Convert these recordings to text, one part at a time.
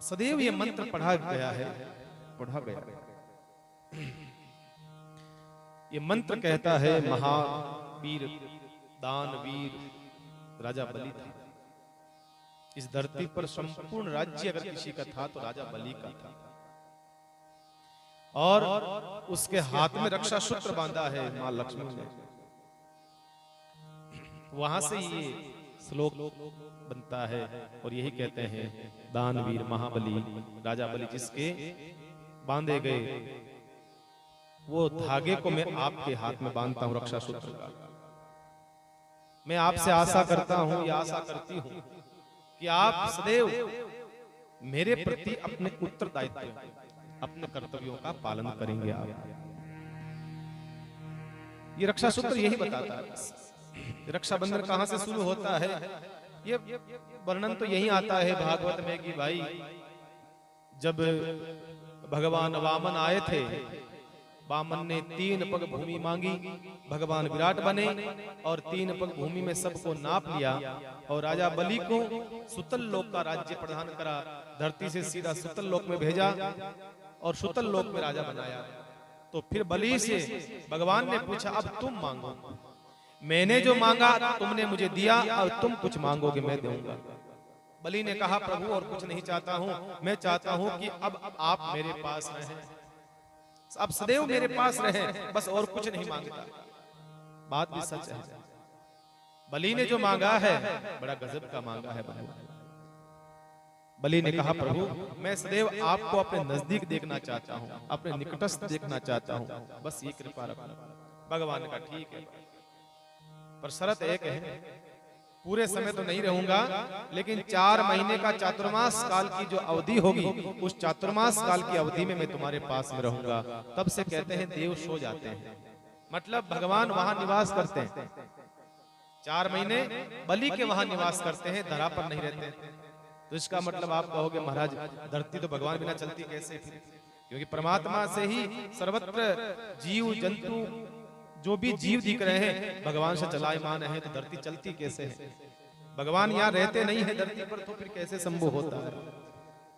सदैव ये मंत्र पढ़ा गया। ये मंत्र कहता है महावीर दानवीर राजा बलि था। इस धरती पर संपूर्ण राज्य अगर किसी का था तो राजा बलि का था। और उसके हाथ में रक्षा सूत्र बांधा है मां लक्ष्मी ने। वहां से ये श्लोक बनता है और यही कहते हैं दानवीर महाबली राजा बलि जिसके बांधे गए वो धागे को मैं आपके हाथ में बांधता हूं रक्षा सूत्र का। मैं आपसे आशा करता हूं या आशा करती हूं कि आप सदैव मेरे प्रति अपने उत्तरदायित्व अपने कर्तव्यों का पालन करेंगे। आप ये रक्षा सूत्र यही बताता है। रक्षाबंधन कहां से शुरू होता है ये वर्णन तो यही आता है भागवत में कि भाई जब भगवान वामन आए थे, वामन ने 3 पग भूमि मांगी, भगवान विराट बने और 3 पग भूमि में सबको नाप लिया और राजा बलि को सुतल लोक का राज्य प्रदान करा। धरती से सीधा सुतल लोक में भेजा और सुतल लोक में राजा बनाया। तो फिर बलि से भगवान ने पूछा अब तुम मांगो। मैंने जो मांगा तुमने मुझे दिया और तुम कुछ मांगोगे मैं दूंगा। बलि ने कहा प्रभु और कुछ नहीं चाहता हूं, मैं चाहता हूं कि अब आप मेरे पास रहें, अब सदैव मेरे पास रहें, बस और कुछ नहीं मांगता। बात भी सच है। बलि ने जो मांगा है बड़ा गजब का मांगा है। बलि ने कहा प्रभु मैं सदैव आपको अपने नजदीक देखना चाहता हूं, अपने निकटस्थ देखना चाहता हूं, बस ये कृपा रखना। भगवान का ठीक है पर शर्त एक है, पूरे समय तो नहीं रहूंगा लेकिन 4 महीने का चातुर्मास काल की जो अवधि होगी उस चातुर्मास काल की अवधि में मैं तुम्हारे पास में रहूंगा। तब से कहते हैं देव सो जाते हैं, मतलब भगवान वहां निवास करते हैं। 4 महीने बलि के वहां निवास करते हैं, धरा पर नहीं रहते। तो इसका मतलब आप कहोगे महाराज धरती तो भगवान बिना चलती कैसे? क्योंकि परमात्मा से ही सर्वत्र जीव जंतु जो भी जीव दिख रहे हैं भगवान से चलायमान है, तो धरती चलती कैसे है? भगवान यहाँ रहते नहीं है धरती पर तो फिर कैसे संभव होता है?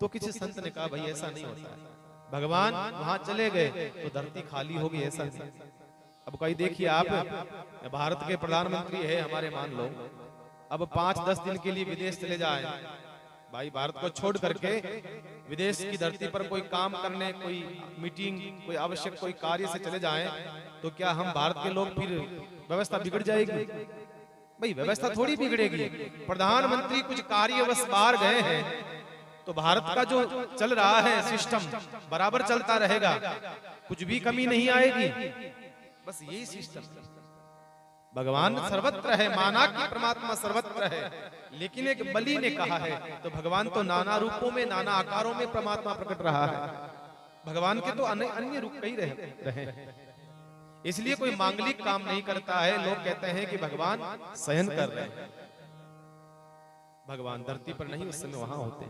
तो किसी संत ने कहा भाई ऐसा नहीं होता है, भगवान वहां चले गए तो धरती खाली होगी, ऐसा नहीं। अब कहीं देखिए आप भारत के प्रधानमंत्री है हमारे मान लो, अब 5-10 दिन के लिए विदेश चले जाए, भाई भारत को छोड़ करके विदेश की धरती पर कोई काम करने, कोई मीटिंग, कोई आवश्यक कोई कार्य से चले जाएं, तो क्या हम भारत के लोग फिर व्यवस्था बिगड़ जाएगी? भाई व्यवस्था थोड़ी बिगड़ेगी। प्रधानमंत्री कुछ कार्यवश बाहर गए हैं तो भारत का जो चल रहा है सिस्टम बराबर चलता रहेगा, कुछ भी कमी नहीं आएगी। बस यही सिस्टम। भगवान सर्वत्र है, माना कि परमात्मा सर्वत्र है, लेकिन एक बलि ने कहा है तो भगवान तो नाना रूपों में नाना आकारों में परमात्मा प्रकट रहा है। भगवान के तो अन्य रूप कई रहे। इसलिए कोई मांगलिक काम नहीं करता है। लोग कहते हैं कि भगवान शयन कर रहे हैं, भगवान धरती पर नहीं उस समय वहां होते।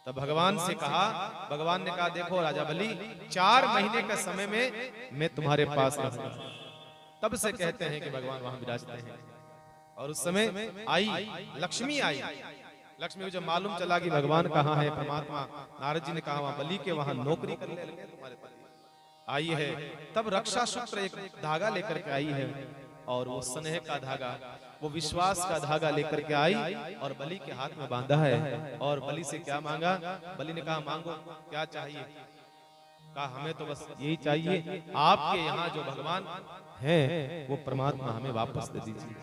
तब भगवान से कहा, भगवान ने कहा देखो राजा बलि 4 महीने के समय में मैं तुम्हारे पास रहूंगा। तब से कहते हैं कि भगवान वहां विराजते हैं। और उस समय आई लक्ष्मी आई। लक्ष्मी को जब मालूम चला कि भगवान कहाँ है, परमात्मा नारद जी ने कहा वहां बलि के वहां नौकरी करने लगे तुम्हारे पास आई है। तब रक्षा सूत्र एक धागा लेकर के आई है और वो स्नेह का धागा, वो विश्वास का धागा लेकर के आई और बलि के हाथ में बांधा है। और बलि से क्या मांगा? बलि ने कहा मांगो क्या चाहिए? कहा हमें तो बस यही चाहिए, आपके यहाँ जो भगवान है वो परमात्मा हमें वापस दे दीजिए।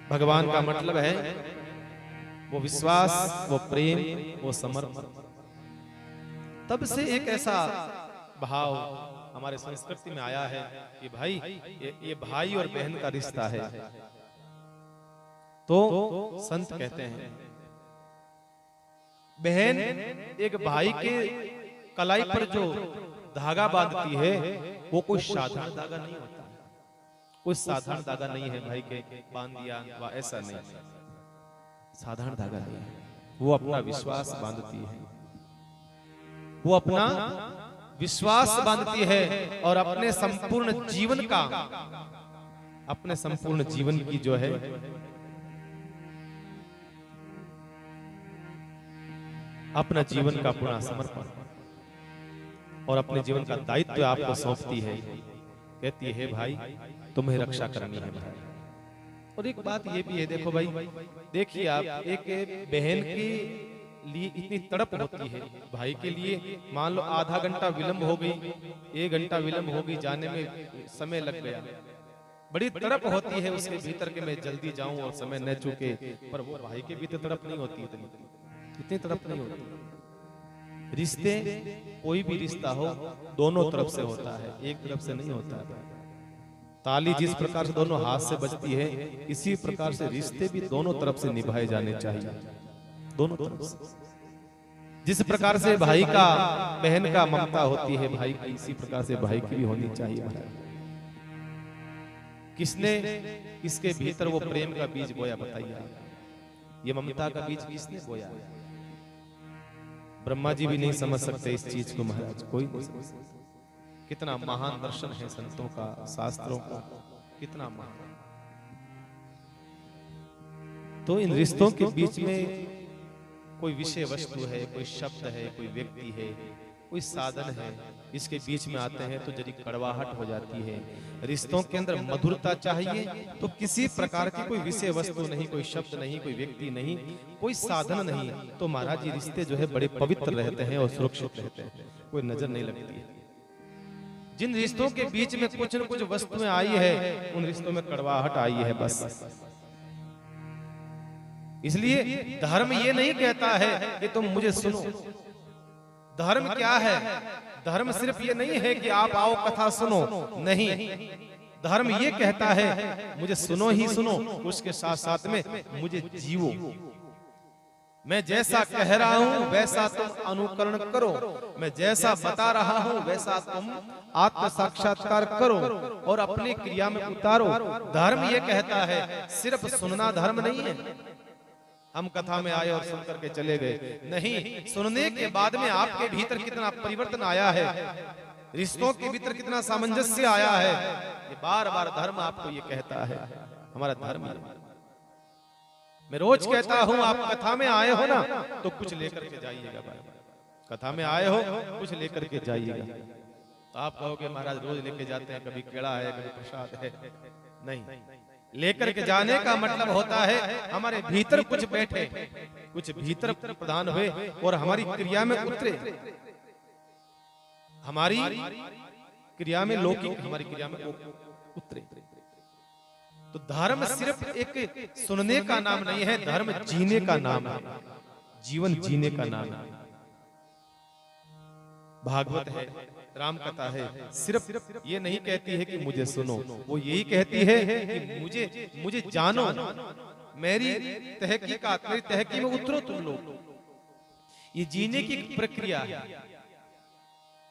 भगवान का मतलब है वो विश्वास, वो प्रेम, वो समर्पण। तब से एक ऐसा भाव हमारे संस्कृति में आया है कि भाई ये भाई और बहन का रिश्ता है। तो संत कहते हैं बहन एक भाई के कलाई पर जो धागा बांधती है वो कोई साधारण धागा नहीं होता, कोई साधारण धागा नहीं है। भाई के बांध दिया वा ऐसा नहीं, साधारण धागा नहीं है। वो अपना विश्वास बांधती है, वो अपना विश्वास बांधती है और अपने संपूर्ण जीवन का, अपने संपूर्ण जीवन की जो है अपना जीवन का पूरा समर्पण और अपने जीवन का दायित्व आपको सौंपती है, कहती है भाई तुम्हें रक्षा करनी है भाई। और एक बात ये भी है, देखो भाई, देखिए आप, एक बहन के लिए इतनी तड़प होती है, भाई के लिए मान लो आधा घंटा विलंब हो गई, 1 घंटा विलंब हो गई, जाने में समय लग गया, बड़ी तड़प होती है उसके भीतर के मैं जल्दी जाऊं और समय न चूके। पर वो भाई के भीतर तड़प नहीं होती, इतनी तड़प नहीं होती। रिश्ते, कोई भी रिश्ता हो, दोनों तरफ से होता है, एक तरफ से नहीं होता है। ताली जिस प्रकार से दोनों हाथ से बजती है, इसी प्रकार से रिश्ते भी दोनों तरफ से निभाए जाने चाहिए, दोनों तरफ से। जिस प्रकार से भाई का बहन का ममता होती है भाई की, इसी प्रकार से भाई की भी होनी चाहिए। किसने इसके भीतर वो प्रेम का बीज बोया, बताइए? ये ममता का बीज किसने बोया? ब्रह्मा जी भी नहीं समझ सकते इस चीज को महाराज, कोई नहीं समझ सकता। कितना महान दर्शन है संतों का, शास्त्रों का, कितना महान। तो इन रिश्तों के बीच में कोई विषय वस्तु है, कोई शब्द है, कोई व्यक्ति है, कोई साधन है, इसके बीच में आते हैं तो जरी कड़वाहट हो जाती है। रिश्तों के अंदर मधुरता चाहिए तो किसी प्रकार की कोई विषय वस्तु नहीं, कोई शब्द नहीं, कोई व्यक्ति नहीं, कोई साधन नहीं, तो महाराज ये रिश्ते जो है बड़े पवित्र रहते हैं और सुरक्षित रहते हैं, कोई नजर नहीं लगती है। जिन रिश्तों के बीच में कुछ न कुछ वस्तुएं आई है, उन रिश्तों में कड़वाहट आई है बस। इसलिए धर्म ये नहीं कहता है कि तुम मुझे सुनो। धर्म क्या है? धर्म सिर्फ ये नहीं है कि आप आओ कथा सुनो, नहीं। धर्म ये कहता है मुझे सुनो ही सुनो, उसके साथ साथ में मुझे जीवो। मैं जैसा कह रहा हूं वैसा तुम अनुकरण करो, मैं जैसा बता रहा हूं वैसा तुम आत्म साक्षात्कार करो और अपनी क्रिया में उतारो। धर्म ये कहता है, सिर्फ सुनना धर्म नहीं है। हम कथा में आए और सुन करके चले गए, नहीं। सुनने के बाद में आपके भीतर कितना परिवर्तन आया है, रिश्तों के भीतर कितना सामंजस्य आया है, ये बार बार धर्म आपको ये कहता है। हमारा धर्म है। मैं रोज कहता हूं, आप कथा में आए हो ना तो कुछ लेकर के जाइएगा भाई। कथा में आए हो कुछ लेकर के जाइएगा। तो आप कहोगे महाराज रोज लेके जाते हैं, कभी केड़ा है, कभी प्रसाद है। नहीं, लेकर के जाने का मतलब होता है हमारे भीतर कुछ बैठे, कुछ भीतर प्रदान हुए और हमारी क्रिया में उतरे। हमारी क्रिया में लौकिक, हमारी क्रिया में उतरे। तो धर्म सिर्फ एक सुनने का नाम नहीं है, धर्म जीने का नाम है, जीवन जीने का नाम है। भागवत है, राम कथा है, सिर्फ ये नहीं कहती है कि मुझे सुनो, वो यही कहती है कि मुझे जानो, मेरी तहकीकात, मेरी तहकीक में उतरो तुम लोग। ये जीने की प्रक्रिया है,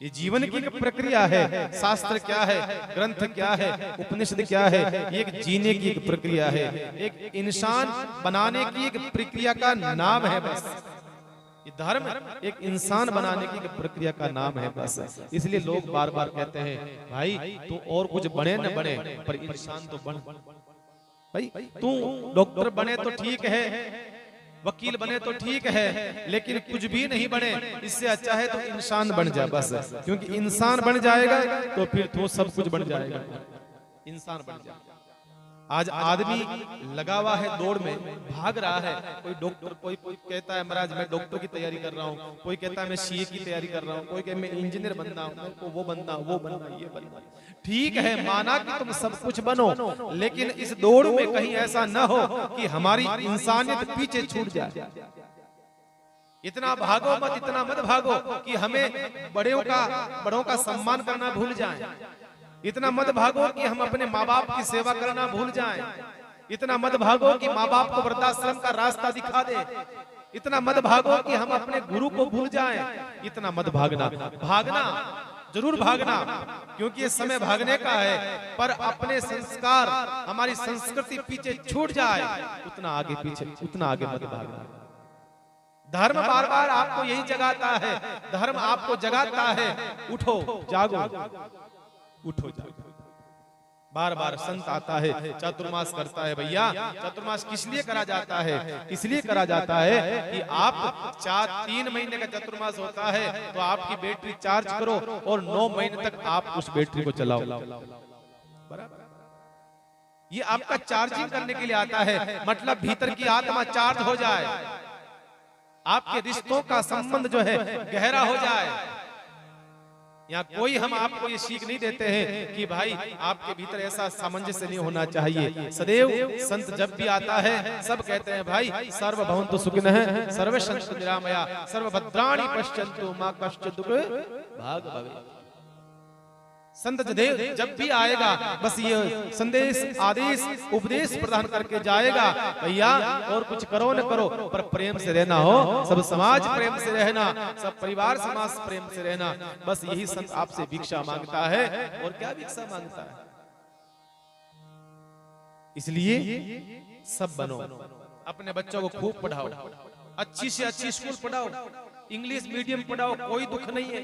ये जीवन की एक प्रक्रिया है। शास्त्र क्या है, ग्रंथ क्या है, उपनिषद क्या है, ये एक जीने की एक प्रक्रिया है, एक इंसान बनाने की एक प्रक्रिया का नाम है बस। ये धर्म एक इंसान बनाने की प्रक्रिया का नाम है बस। इसलिए लोग बार बार कहते हैं भाई तू और कुछ बने न बने पर इंसान तो बन। भाई तू डॉक्टर बने तो ठीक है, वकील बने तो ठीक है, लेकिन कुछ भी नहीं बने, इससे अच्छा है तो इंसान बन जा बस। क्योंकि इंसान बन जाएगा तो फिर तो सब कुछ बन जाएगा। इंसान बन जाएगा। आज आदमी लगा हुआ है दौड़ में, भाग रहा है। कोई डॉक्टर, कोई कहता है महाराज मैं डॉक्टर की तैयारी कर रहा हूँ, कोई कहता है मैं सीए की तैयारी कर रहा हूँ, कोई कहता है मैं इंजीनियर बनना हूँ, वो बनना, वो बनना, ये बनना। ठीक है, माना कि तुम सब कुछ बनो, लेकिन इस दौड़ में कहीं ऐसा न हो कि हमारी इंसानियत पीछे छूट जाए। इतना भागो मत, इतना मत भागो कि हमें बड़ों का सम्मान करना भूल जाएं। इतना मत भागो कि हम अपने माँ बाप की सेवा करना भूल जाएं। इतना मत भागो कि माँ बाप को वृद्धाश्रम का रास्ता दिखा दे। इतना मत भागो कि हम अपने गुरु को भूल जाएं। इतना मत भागना। भागना जरूर भागना, क्योंकि ये समय भागने का है, पर अपने संस्कार, हमारी संस्कृति पीछे छूट जाए उतना आगे पीछे, उतना आगे मत भागना। धर्म बार बार आपको यही जगाता है, धर्म आपको जगाता है उठो जागो, उठो जागो। बार बार संत आता है, चातुर्मास करता है। भैया चातुर्मास किस लिए करा जाता है? इसलिए करा जाता है कि आप 3 महीने का चातुर्मास होता है तो आपकी बैटरी चार्ज करो और 9 महीने तक आप उस बैटरी को चलाओ। बराबर, ये आपका चार्जिंग करने के लिए आता है, मतलब भीतर की आत्मा चार्ज हो जाए, आपके रिश्तों का संबंध जो है गहरा हो जाए। यहाँ कोई हम आपको ये सीख नहीं देते हैं कि भाई आपके भीतर ऐसा सामंजस्य नहीं होना चाहिए। सदैव संत जब भी आता है सब कहते हैं भाई सर्वभवन्तु सुखिनः सर्वे सन्तु निरामया सर्वभद्राणि पश्यन्तु मा कश्चित् दुःख भाग् भवेत्। संत जब भी आएगा बस ये संदेश आदेश उपदेश प्रदान करके जाएगा, भैया और कुछ करो न करो पर प्रेम से रहना हो, सब समाज प्रेम से रहना, सब परिवार समाज प्रेम से रहना। बस यही संत आपसे भिक्षा मांगता है, और क्या भिक्षा मांगता है। इसलिए सब बनो, अपने बच्चों को खूब पढ़ाओ, अच्छी से अच्छी स्कूल पढ़ाओ, इंग्लिश मीडियम पढ़ाओ, कोई दुख नहीं है।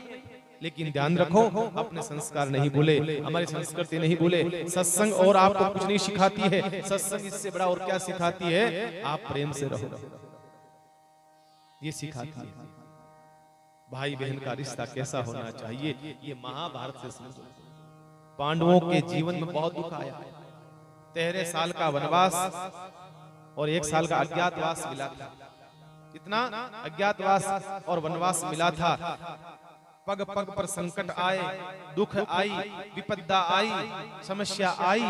लेकिन ध्यान रखो अपने संस्कार नहीं भूले, हमारी संस्कृति नहीं भूले। सत्संग और आपको कुछ नहीं सिखाती है, सत्संग इससे बड़ा और क्या सिखाती है? आप प्रेम से रहो, ये सिखाती है। भाई बहन का रिश्ता कैसा होना चाहिए, ये महाभारत से समझो। पांडवों के जीवन में बहुत दुख आया, 13 साल का वनवास और 1 साल का अज्ञातवास मिला था। इतना अज्ञातवास और वनवास मिला था, पग पग पर संकट आए, दुख आई, विपदा आई, समस्या आई,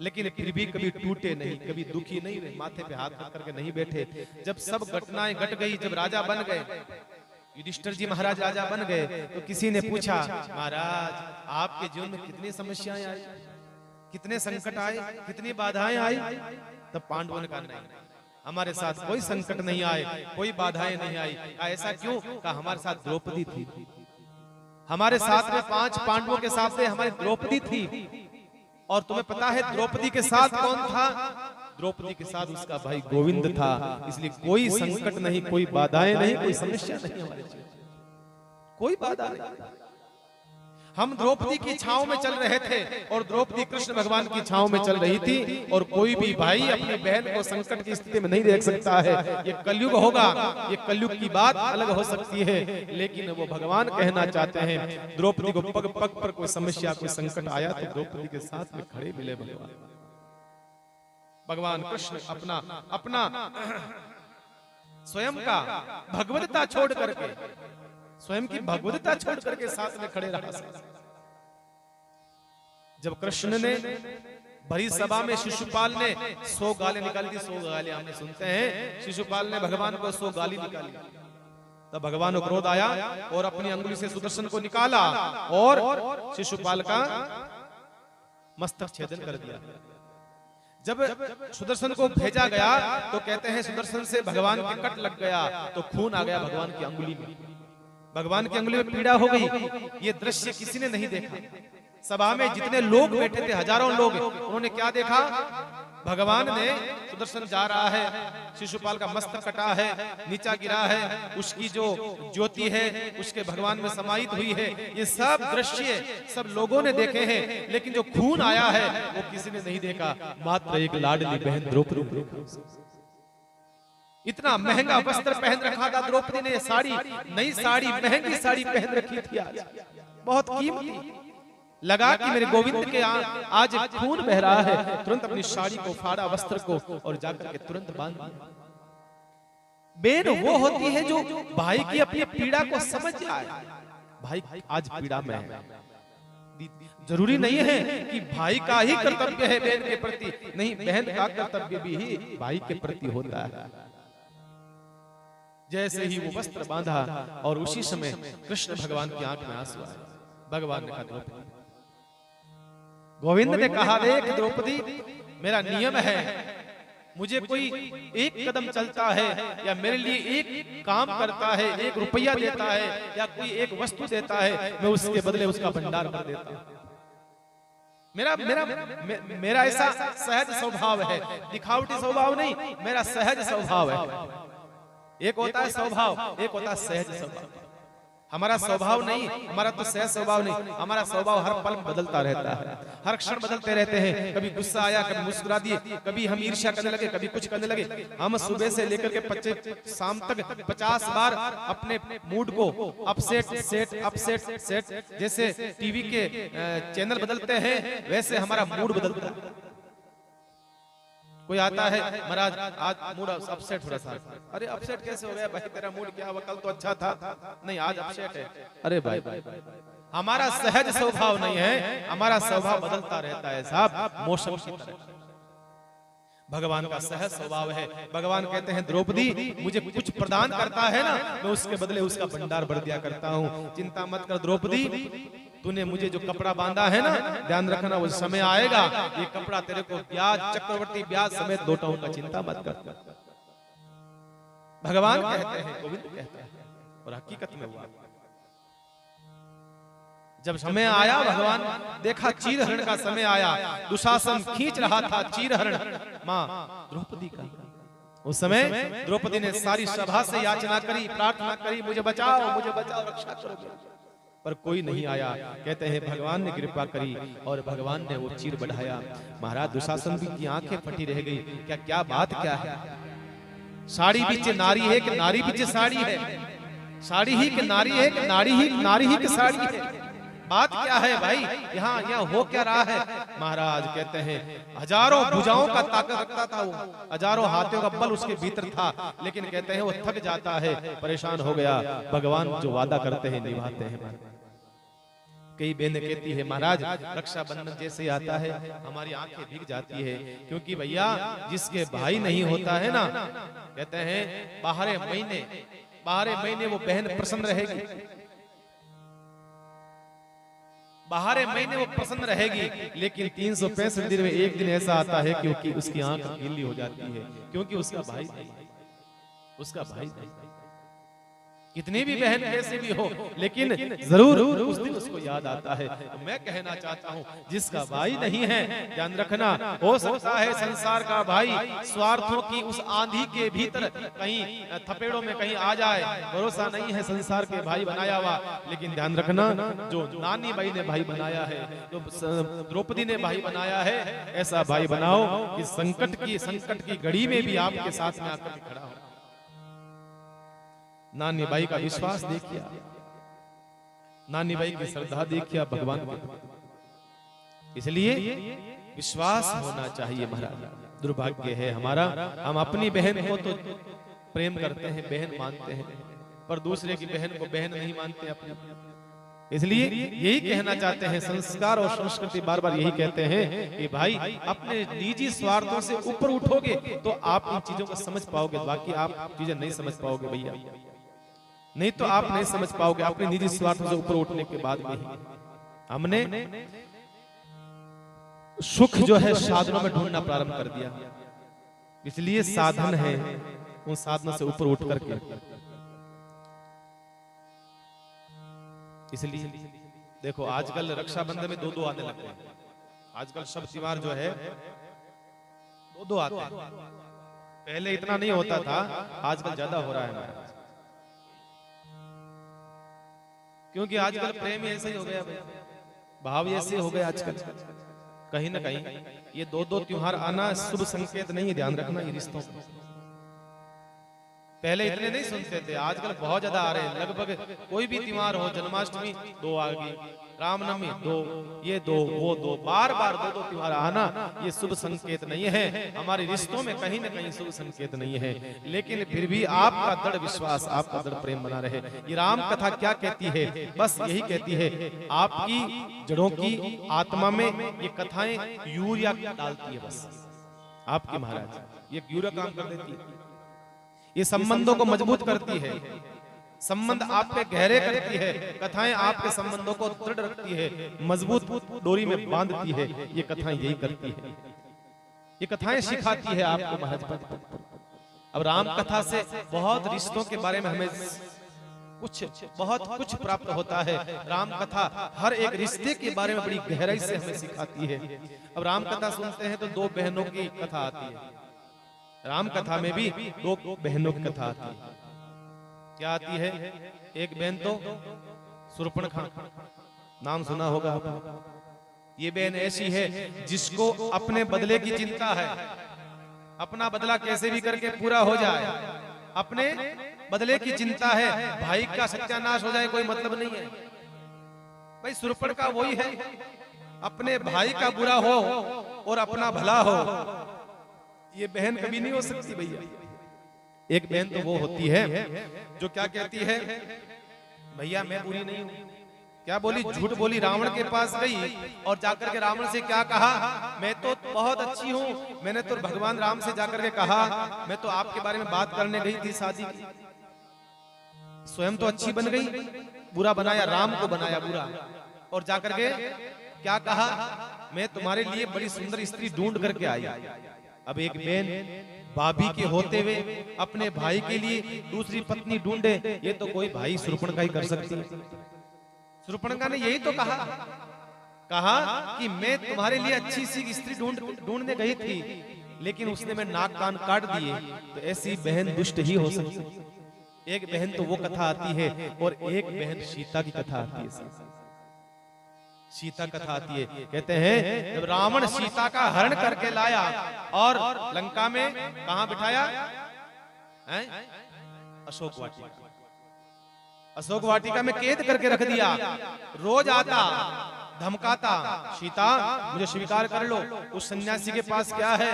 लेकिन फिर भी कभी टूटे नहीं, कभी दुखी नहीं रहे, माथे पे हाथ रख करके नहीं बैठे। जब सब घटनाएं घट गई, जब राजा बन गए, युधिष्ठिर जी महाराज राजा बन गए, तो किसी ने पूछा महाराज आपके जीवन में कितनी समस्याएं आई, कितने संकट आए, कितनी बाधाएं आई? तब पांडवों ने कहा नहीं, हमारे साथ कोई संकट नहीं आए, कोई बाधाएं नहीं आई। ऐसा क्यों? कहा हमारे साथ द्रौपदी थी, हमारे साथ में 5 पांडवों के साथ में हमारी द्रौपदी थी। और तुम्हें पता है द्रौपदी के साथ कौन था? द्रौपदी के साथ उसका भाई गोविंद था। इसलिए कोई संकट नहीं, कोई बाधाएं नहीं, कोई समस्या नहीं, हमारे कोई बाधा नहीं। हम द्रौपदी की छांव में चल रहे थे और द्रौपदी कृष्ण भगवान की छांव में चल रही थी। और कोई भी भाई अपनी बहन को संकट की स्थिति में नहीं देख सकता है। ये कलयुग होगा, ये कलयुग की बात अलग हो सकती है, लेकिन वो भगवान कहना चाहते हैं द्रौपदी को पग पग पर कोई समस्या, कोई संकट आया तो द्रौपदी के साथ में खड़े मिले भगवान। भगवान कृष्ण अपना स्वयं का भगवदता छोड़ करके, स्वयं की भगवदता छोड़ करके साथ में खड़े रहा। जब कृष्ण ने भरी सभा में शिशुपाल ने 100 गाली निकाली थी, 100 गाली हमने सुनते हैं, शिशुपाल ने भगवान को 100 गाली निकाली। तब भगवान को क्रोध आया और अपनी अंगुली से सुदर्शन को निकाला और शिशुपाल का मस्तक छेदन कर दिया। जब सुदर्शन को भेजा गया तो कहते हैं सुदर्शन से भगवान के कट लग गया तो खून आ गया भगवान की अंगुली में, भगवान की अंगुली में पीड़ा हो गई। ये दृश्य किसी ने नहीं देखा। सभा में जितने लोग बैठे थे, हजारों लोग, उन्होंने क्या देखा? भगवान ने सुदर्शन जा रहा है, शिशुपाल का मस्तक कटा है, नीचा गिरा है, उसकी जो ज्योति है उसके भगवान में समाहित हुई है। ये सब दृश्य सब लोगों ने देखे हैं, लेकिन जो खून आया है वो किसी ने नहीं देखा। मात्र एक लाडली बहन द्रौपदी, इतना महंगा वस्त्र पहन रखा था द्रौपदी ने, साड़ी, नई साड़ी, महंगी साड़ी पहन रखी थी, आज बहुत कीमती। लगा कि मेरे गोविंद के आज खून बह रहा है, तुरंत अपनी साड़ी को फाड़ा, वस्त्र को, और जाकर के तुरंत बांध दिया। बेन वो होती है जो भाई की अपनी पीड़ा को समझ जाए। भाई आज पीड़ा में है, जरूरी नहीं है कि भाई का ही कर्तव्य है बहन के प्रति, नहीं, बहन का कर्तव्य भी ही भाई के प्रति होता है। जैसे ही वो वस्त्र बांधा और उसी समय कृष्ण भगवान की आंख में आंसू आए। भगवान ने कहा द्रौपदी, गोविंद ने कहा देख द्रौपदी, मेरा नियम है, मुझे कोई एक कदम चलता है या मेरे लिए एक काम करता है, 1 रुपया देता है या कोई एक वस्तु देता है, मैं उसके बदले उसका भंडार कर देता हूं। मेरा ऐसा सहज स्वभाव है, दिखावटी स्वभाव नहीं, मेरा सहज स्वभाव है। एक होता है स्वभाव, एक होता है सहज स्वभाव। हमारा स्वभाव नहीं, हमारा तो सहज स्वभाव नहीं, हमारा स्वभाव हर पल बदलता रहता है, हर क्षण बदलते रहते हैं। कभी गुस्सा आया, कभी मुस्कुरा दिए, कभी हम ईर्ष्या करने लगे, कभी कुछ करने लगे। हम सुबह से लेकर के शाम तक 50 बार अपने मूड को अपसेट सेट अपसेट सेट, जैसे टीवी के चैनल बदलते हैं वैसे हमारा मूड बदलता है। कोई आता है, महाराज आज मूड अपसेट हो रहा था। अरे अपसेट कैसे हो गया भाई, तेरा मूड क्या हुआ, कल तो अच्छा था। नहीं आज अपसेट है। अरे भाई हमारा सहज स्वभाव नहीं है, हमारा स्वभाव बदलता रहता है साहब, मौसम की तरह। भगवान का सहज स्वभाव है। भगवान कहते हैं द्रौपदी मुझे कुछ प्रदान करता है ना, मैं उसके बदले उसका भंडार भर दिया करता हूँ। चिंता मत कर द्रौपदी, तूने मुझे जो कपड़ा बांधा है ना, ध्यान रखना वो समय आएगा, ये कपड़ा तेरे को ब्याज चक्रवर्ती ब्याज समेत लौटाऊंगा, चिंता मत कर। भगवान कहते हैं, गोविंद कहते हैं, और हकीकत में हुआ। जब समय आया, भगवान देखा चीरहरण का समय आया, दुशासन खींच रहा था चीरहरण मां द्रौपदी का। उस समय द्रौपदी ने सारी सभा से याचना करी, प्रार्थना करी, मुझे बचाओ, मुझे बचाओ, रक्षा करो, पर कोई नहीं आया। कहते हैं भगवान ने कृपा करी और भगवान ने वो चीर बढ़ाया। महाराज दुशासन की आंखें फटी रह गई, क्या क्या बात क्या है, साड़ी पीछे नारी है कि नारी पीछे साड़ी है, साड़ी ही कि नारी है कि नारी ही की साड़ी है, बात क्या है भाई, यहाँ हो क्या रहा है। महाराज कहते हैं हजारों भुजाओं का ताकत रखता था वो, हजारों हाथों का बल उसके भीतर था, लेकिन कहते हैं वो थक जाता है, परेशान हो गया। भगवान जो वादा करते हैं निभाते हैं। कई बहनें कहती है महाराज रक्षाबंधन जैसे आता है हमारी आंखें भीग जाती है, क्योंकि भैया जिसके भाई नहीं होता है ना, कहते हैं बारह महीने वो बहन प्रसन्न रहेगी, बारह महीने वो प्रसन्न रहेगी, लेकिन 365 दिन में एक दिन ऐसा आता है क्योंकि उसकी आंख गीली हो जाती है, क्योंकि उसका भाई नहीं। कितनी भी बहन कैसे भी हो, लेकिन जरूर उस दिन उसको याद आता है। तो मैं कहना चाहता हूँ जिसका भाई नहीं है, ध्यान रखना, हो सकता है संसार का भाई स्वार्थों की उस आंधी के भीतर कहीं थपेड़ों में कहीं आ जाए, भरोसा नहीं है संसार के भाई बनाया हुआ, लेकिन ध्यान रखना जो नानी बाई ने भाई बनाया है, जो द्रौपदी ने भाई बनाया है, ऐसा भाई बनाओ कि संकट की घड़ी में भी आपके साथ में आकर खड़ा हो। नानी बाई का विश्वास देखिए, नानी बाई की श्रद्धा देखिए भगवान के, इसलिए विश्वास होना चाहिए महाराज। दुर्भाग्य है हमारा, हम अपनी बहन को तो प्रेम करते हैं, बहन मानते हैं, पर दूसरे की बहन को बहन नहीं मानते अपने। इसलिए यही कहना चाहते हैं, संस्कार और संस्कृति बार बार यही कहते हैं कि भाई अपने निजी स्वार्थों से ऊपर उठोगे तो आप इन चीजों को समझ पाओगे, बाकी आप चीजें नहीं समझ पाओगे भैया, नहीं तो आप नहीं समझ पाओगे। अपने निजी स्वार्थों से ऊपर उठने के बाद में हमने सुख जो है साधनों में ढूंढना प्रारंभ कर दिया, इसलिए साधन है उन साधनों से ऊपर उठ करके। इसलिए देखो आजकल रक्षाबंधन में दो आने लग गए, आजकल सब त्योहार जो है दो आते हैं, पहले इतना नहीं होता था, आजकल ज्यादा हो रहा है, क्योंकि आजकल प्रेम ऐसे ही हो गया, भाव ऐसे हो गए आजकल। कहीं ना कहीं ये दो त्योहार आना शुभ संकेत नहीं, ध्यान रखना ये रिश्तों का। पहले इतने नहीं सुनते थे, आजकल बहुत ज्यादा आ रहे हैं। लगभग कोई भी त्योहार हो, जन्माष्टमी 2 आ गई, रामनवमी 2, ये 2 वो 2, बार बार दो त्योहार आना ये शुभ संकेत नहीं है, हमारे रिश्तों में कहीं ना कहीं शुभ संकेत नहीं है। लेकिन फिर भी आपका दृढ़ विश्वास, आपका दृढ़ प्रेम बना रहे। ये राम कथा क्या कहती है, बस यही कहती है आपकी जड़ों की आत्मा में ये कथाएं यूरिया डालती है, बस आपके महाराज ये यूरिया काम कर देती है, ये संबंधों को मजबूत करती है, संबंध आप पे गहरे करती है, कथाएं आपके संबंधों को दृढ़ रखती है, मजबूत डोरी में बांधती है। ये कथाएं यही करती है, ये कथाएं सिखाती है आपको महाराज। अब राम कथा से बहुत रिश्तों के बारे में हमें बहुत कुछ प्राप्त होता है। राम कथा हर एक रिश्ते के बारे में बड़ी गहराई से हमें सिखाती है। अब राम कथा सुनते हैं तो 2 बहनों की कथा आती है, राम कथा में भी 2 बहनों की कथा आती है। क्या आती है? एक बहन तो शूर्पणखा, नाम सुना होगा आपने। ये बहन ऐसी है जिसको अपने बदले की चिंता है, अपना बदला कैसे भी करके पूरा हो जाए, अपने बदले की चिंता है, भाई का सत्यानाश हो जाए कोई मतलब नहीं है। भाई शूर्पणखा वही है, अपने भाई का बुरा हो और अपना भला हो, ये बहन कभी नहीं हो सकती भैया। एक बहन तो वो होती है जो क्या कहती है, भैया मैं बुरी नहीं हूं। क्या बोली? झूठ बोली, रावण के पास गई और जाकर के रावण से क्या कहा, मैं तो बहुत अच्छी हूं, मैंने तो भगवान राम से जाकर के कहा, मैं तो आपके बारे में बात करने गई थी शादी की। स्वयं तो अच्छी बन गई, बुरा बनाया, राम को बनाया बुरा, और जाकर के क्या कहा, मैं तुम्हारे लिए बड़ी सुंदर स्त्री ढूंढ करके आई। अब एक बहन भाभी के होते हुए अपने भाई के लिए दूसरी पत्नी ढूंढे, ये तो कोई भाई शूर्पणखा ही कर सकती है। शूर्पणखा ने यही तो कहा कि मैं तुम्हारे लिए अच्छी सी स्त्री ढूंढने गई थी, लेकिन उसने मैं नाक कान काट दिए। तो ऐसी बहन दुष्ट ही हो सकती है। एक बहन तो वो कथा आती है, और एक बहन सीता की कथा आती है। सीता कथा आती है, कहते हैं जब रावण सीता का हरण करके लाया और लंका में कहां बिठाया, अशोक वाटिका। अशोक वाटिका में कैद करके रख दिया। रोज आता धमकाता, सीता मुझे स्वीकार कर लो। उस सन्यासी के पास क्या है?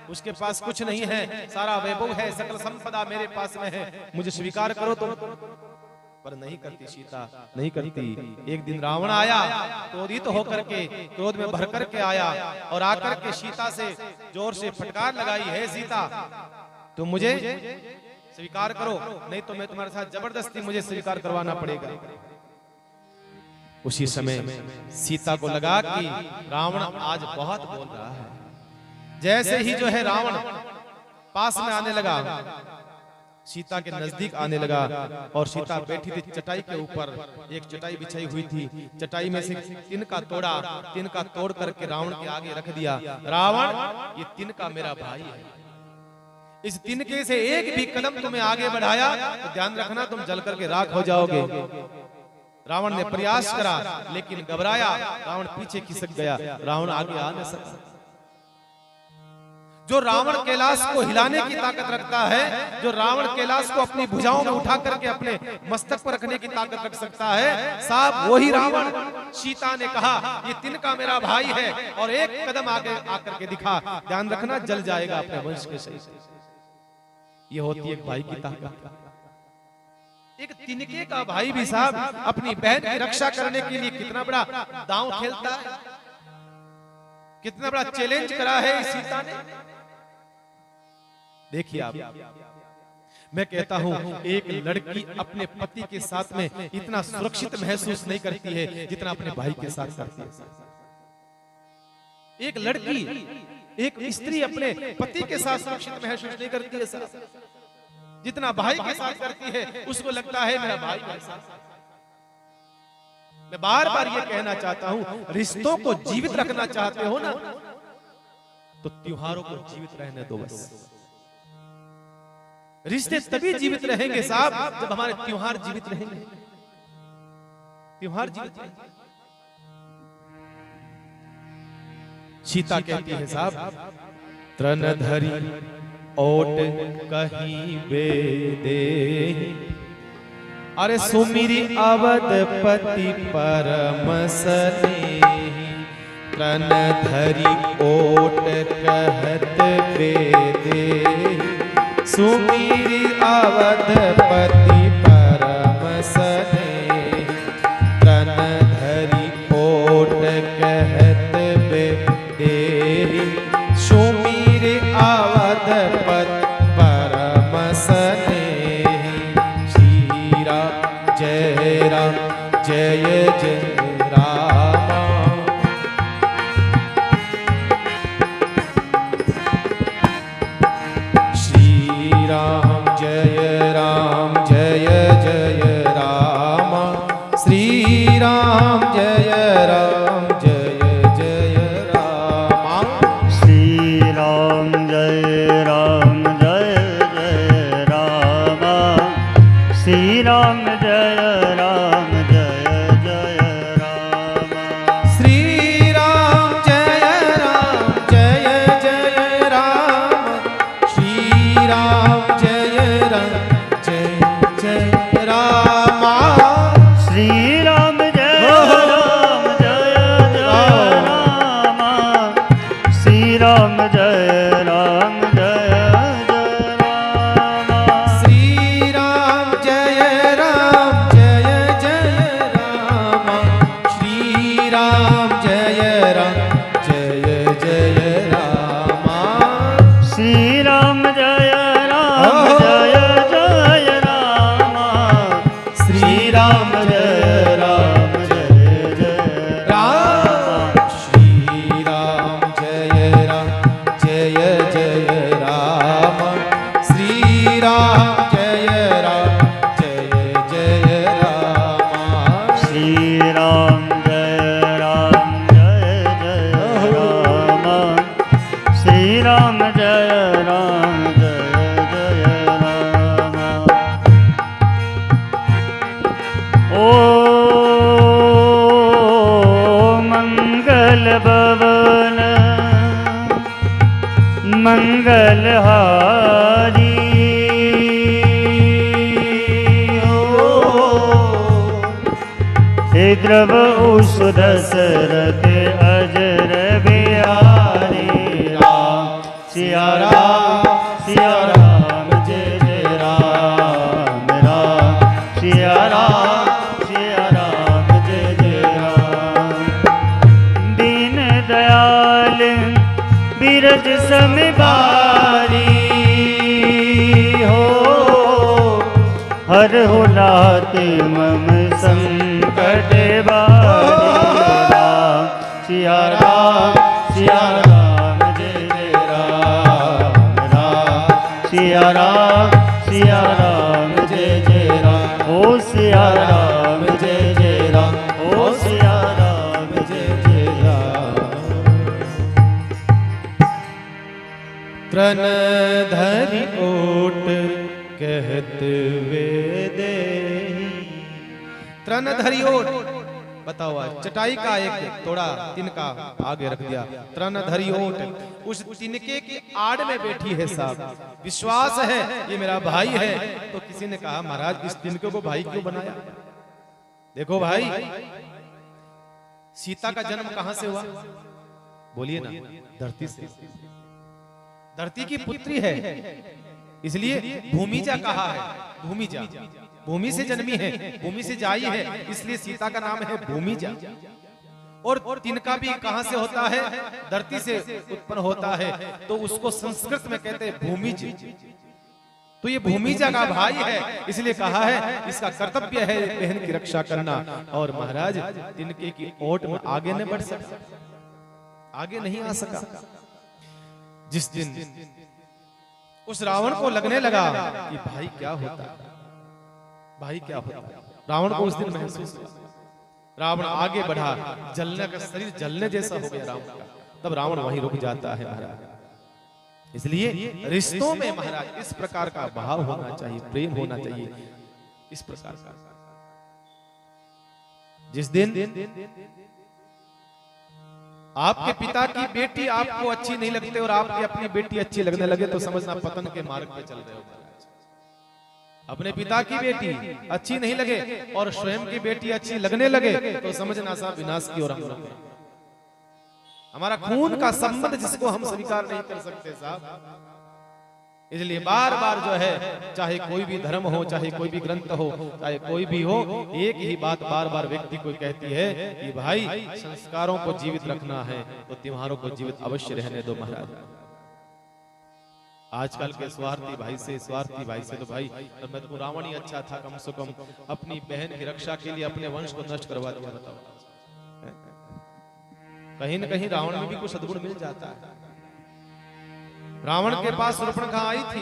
उसके पास कुछ नहीं है, सारा वैभव है, सकल संपदा मेरे पास में है, मुझे स्वीकार करो तुम। पर नहीं करती सीता, नहीं करती। एक दिन रावण आया, क्रोधित होकर के, क्रोध में भर करके आया और आकर के सीता से जोर से फटकार लगाई, है सीता तुम मुझे स्वीकार करो, नहीं तो मैं तुम्हारे साथ जबरदस्ती मुझे स्वीकार करवाना पड़ेगा। उसी समय सीता को लगा कि रावण आज बहुत बोल रहा है। जैसे ही जो है रावण पास में आने लगा, सीता के नजदीक आने लगा, और सीता बैठी थी चटाई के ऊपर। एक चटाई बिछाई हुई थी, चटाई में से तिनका तोड़ा, तिनका तोड़ करके रावण के आगे रख दिया। रावण, ये तिनका मेरा भाई है, इस तिनके से एक भी कदम तुम्हें आगे बढ़ाया तो ध्यान रखना तुम जल करके राख हो जाओगे। रावण ने प्रयास करा लेकिन घबराया, रावण पीछे खिसक गया, रावण आगे आ न सका। जो रावण कैलाश को हिलाने की ताकत रखता है, जो रावण कैलाश को अपनी भुजाओं में उठा करके अपने मस्तक पर रखने की ताकत रख सकता है, साहब वही रावण। सीता ने कहा ये तिनका मेरा भाई है, और एक कदम आगे आकर के दिखा, ध्यान रखना जल जाएगा अपने वंश के सहित। ये होती है एक भाई की ताकत। एक तिनके का भाई भी साहब अपनी बहन की रक्षा करने के लिए कितना बड़ा दांव खेलता है, कितना बड़ा चैलेंज करा है इस सीता ने। देखिए आप, मैं कहता हूं एक लड़की अपने पति के साथ में इतना सुरक्षित महसूस नहीं करती है जितना अपने भाई के साथ करती है। एक लड़की, एक स्त्री अपने पति के साथ सुरक्षित महसूस नहीं करती है जितना भाई के साथ करती है। उसको लगता है मेरा भाई मेरे साथ। मैं बार बार ये कहना चाहता हूं, रिश्तों को जीवित रखना चाहते हो ना, तो त्योहारों को जीवित रहने दो बस। रिश्ते तभी जीवित रहेंगे साहब जब हमारे त्योहार जीवित रहेंगे। त्योहार जीवित रहेंगे। सीता कहती है साहब, तृण धरी ओट कहीं बेदे, अरे सुमिरी अवधपति परम स्नेही, तृण धरी ओट कहत बेदे, सुमिरी अवधपति परम स्नेही, तृण धरी ओट कहत बेदे, सुमिरी अवधपति परम स्नेही, श्री राम जय राम जय जय राम, श्री राम जय जय राम, श्री राम जय जय राम, श्री राम जय जय राम, श्री राम जय राम जय जय राम। श्री राम जय राम जय जय राम। श्री राम जय राम जय जय राम। श्री राम जय राम जय जय राम। श्री राम जय राम जय जय राम। श्री राम जय राम जय जय राम। श्री राम जय राम जय जय राम। श्री राम जय राम जय जय राम। श्री राम जय राम जय जय राम। ओ मंगल भवन मंगलहारी हे द्रव उस दशरथ अजर बिहारी राम। सिया राम जय जय राम राम। सिया राम जय जय राम। दीन दयाल बिरज समबारी हो हर हो लात मम संकट बारी राम। सिया राम जय जय राम राम। सिया राम जय जय राम। ओ सिया राम जय जय राम। ओ सिया राम जय जय राम। त्रन धरि ओट कहत वेदे। त्रन धरि ओट, बताओ आज चटाई का एक थोड़ा तिनका आगे रख दिया। त्रन धरि ओट, उस तिनके की आड़ में बैठी है साहब। विश्वास है ये मेरा भाई है। तो किसी ने कहा महाराज इस तिनके को भाई क्यों बनाया? देखो भाई, सीता का जन्म कहां से हुआ? बोलिए ना, धरती से। धरती की पुत्री है, इसलिए भूमिजा कहा है। भूमिजा, भूमि से जन्मी है, भूमि से जाई है, इसलिए सीता का नाम है भूमिजा। और तिनका भी कहां से होता है? धरती से उत्पन्न होता है, तो उसको संस्कृत में कहते हैं भूमिज। तो ये भूमिजा का भाई है, इसलिए कहा है इसका कर्तव्य है बहन की रक्षा करना। और महाराज तिनके की ओट में आगे नहीं बढ़ सका, आगे नहीं आ सका। जिस दिन उस रावण को लगने लगा कि भाई क्या होता है, भाई क्या होता है, रावण को उस दिन महसूस हुआ। रावण आगे बढ़ा, जलने का शरीर जलने जैसा हो गया रावण का। तब रावण वहीं रुक जाता है महाराज। इसलिए रिश्तों में महाराज इस प्रकार का भाव होना चाहिए, प्रेम होना चाहिए इस प्रकार का। जिस दिन आपके पिता की बेटी आपको अच्छी नहीं लगती और आपकी अपनी बेटी अच्छी लगने लगे, तो समझना पतन के मार्ग पे चल रहे हो। अपने पिता की बेटी अच्छी नहीं लगे और स्वयं की बेटी अच्छी लगने लगे, तो समझना साहब विनाश की ओर हम लोग। हमारा खून का संबंध जिसको हम स्वीकार नहीं कर सकते साहब। इसलिए बार बार जो है, चाहे कोई भी धर्म हो, चाहे कोई भी ग्रंथ हो, चाहे कोई भी हो, एक ही बात बार बार व्यक्ति को कहती है कि भाई संस्कारों को जीवित रखना है तो त्योहारों को जीवित अवश्य रहने दो महाराज। आजकल के स्वार्थी भाई से तो भाई मैं तो रावण ही अच्छा था, कम से कम अपनी बहन की रक्षा के लिए अपने वंश को नष्ट करवा दिया। बताओ, कहीं न कहीं रावण में भी कुछ सद्गुण मिल जाता है। रावण के पास शूर्पणखा आई थी,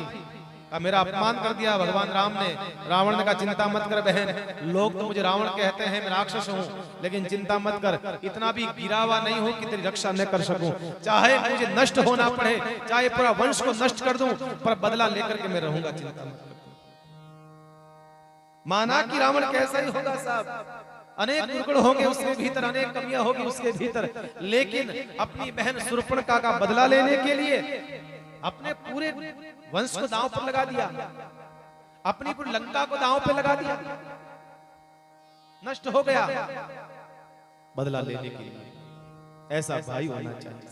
मेरा अपमान कर दिया भगवान राम ने। रावण ने कहा चिंता मत कर बहन, लोग तो मुझे रावण कहते हैं, मैं राक्षस हूँ, लेकिन चिंता मत कर, इतना भी गिरा हुआ नहीं हूँ कि तेरी रक्षा न कर सकूं। चाहे मुझे नष्ट होना पड़े, चाहे पूरा वंश को नष्ट कर दूं, पर बदला लेकर के मैं रहूंगा, चिंता मत कर। माना कि रावण कैसा ही होगा साहब, अनेक दुर्गुण होंगे उसके भीतर, अनेक कमियां होगी उसके भीतर, लेकिन अपनी बहन शूर्पणखा का बदला लेने के लिए अपने पूरे वंश को दांव पर लगा दिया, अपनी पूरी लंका को दांव पर लगा दिया, नष्ट हो गया बदला लेने के लिए। ऐसा भाई होना चाहिए,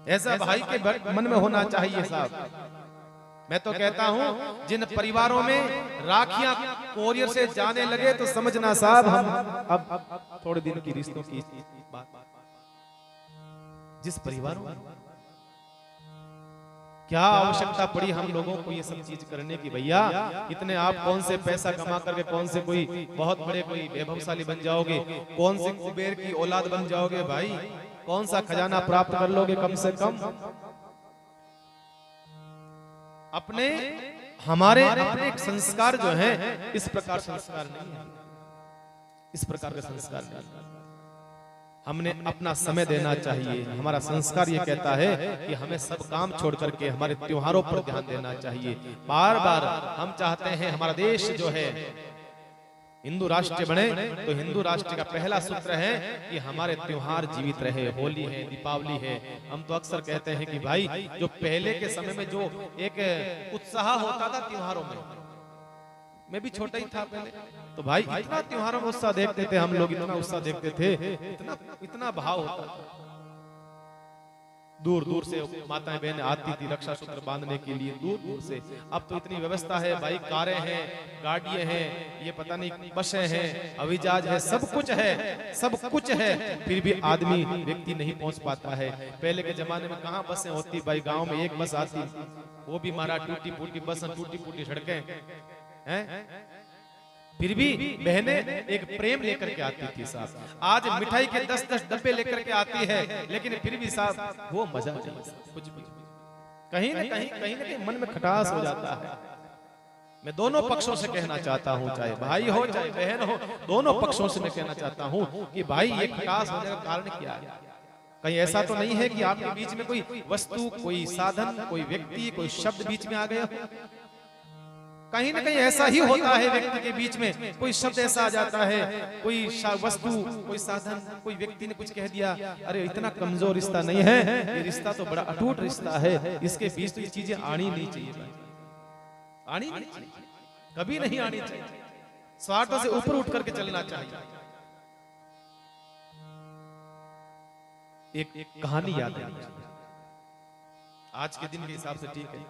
ऐसा भाई के मन में होना चाहिए साहब। मैं तो कहता हूं जिन परिवारों में राखियां कोरियर से जाने लगे तो समझना साहब हम अब थोड़े दिन की रिश्तों की बात। जिस परिवारों में क्या आवश्यकता पड़ी हम लोगों को ये सब चीज करने की, भैया इतने आप कौन से पैसा कमा करके कौन से कोई बहुत बड़े कोई वैभवशाली बन जाओगे, कौन से कुबेर की औलाद बन जाओगे भाई, कौन सा खजाना प्राप्त कर लोगे कम से कम। अपने हमारे अपने संस्कार जो है इस प्रकार संस्कार नहीं है, इस प्रकार का संस्कार नहीं। हमने अपना समय देना चाहिए। हमारा संस्कार ये कहता है कि हमें सब काम छोड़ करके हमारे त्योहारों पर ध्यान देना चाहिए। बार बार हम चाहते हैं हमारा देश जो है हिंदू राष्ट्र बने, तो हिंदू राष्ट्र का पहला सूत्र है कि हमारे त्योहार जीवित रहे। होली है, दीपावली है, हम तो अक्सर कहते हैं कि भाई जो पहले के समय में जो एक उत्साह होता था त्योहारों में, मैं भी छोटा ही था पहले, तो भाई इतना त्योहारों में उत्साह देखते थे हम लोग, इतना उत्साह देखते थे, इतना भाव होता था। दूर दूर से माताएं बहनें आती थी रक्षा सूत्र बांधने के लिए, दूर दूर से। अब तो इतनी व्यवस्था है भाई, कारें हैं, गाड़ियां हैं, ये पता नहीं बसें हैं, हवाईजहाज है, सब कुछ है, सब कुछ है, फिर भी आदमी व्यक्ति नहीं पहुंच पाता है। पहले के जमाने में कहाँ बसें होती भाई, गांव में एक बस आती, वो भी मारा टूटी फूटी बस, टूटी फूटी सड़कें हैं, फिर भी बहनें एक प्रेम लेकर के आती थी साहब। आज मिठाई के 10-10 डब्बे लेकर के आती है, लेकिन फिर भी साहब वो मजा नहीं, कुछ भी कहीं ना कहीं मन में खटास हो जाता है। मैं दोनों पक्षों से कहना चाहता हूँ, चाहे भाई हो चाहे बहन हो, दोनों पक्षों से मैं कहना चाहता हूँ कि भाई ये खटास होने का कारण क्या है। कहीं ऐसा तो नहीं है कि आपके बीच में कोई वस्तु, कोई साधन, कोई व्यक्ति, कोई शब्द बीच में आ गया। कहीं ना कहीं ऐसा ही होता है, व्यक्ति के बीच में कोई शब्द ऐसा आ जाता है, कोई वस्तु, कोई साधन, कोई व्यक्ति ने कुछ कह दिया, अरे इतना कमजोर रिश्ता नहीं है, ये रिश्ता तो बड़ा अटूट रिश्ता है, इसके बीच तो ये चीजें आनी नहीं चाहिए, आनी नहीं चाहिए, कभी नहीं आनी चाहिए। स्वार्थ से ऊपर उठ करके चलना चाहिए। एक कहानी याद है आज के दिन के हिसाब से, ठीक है।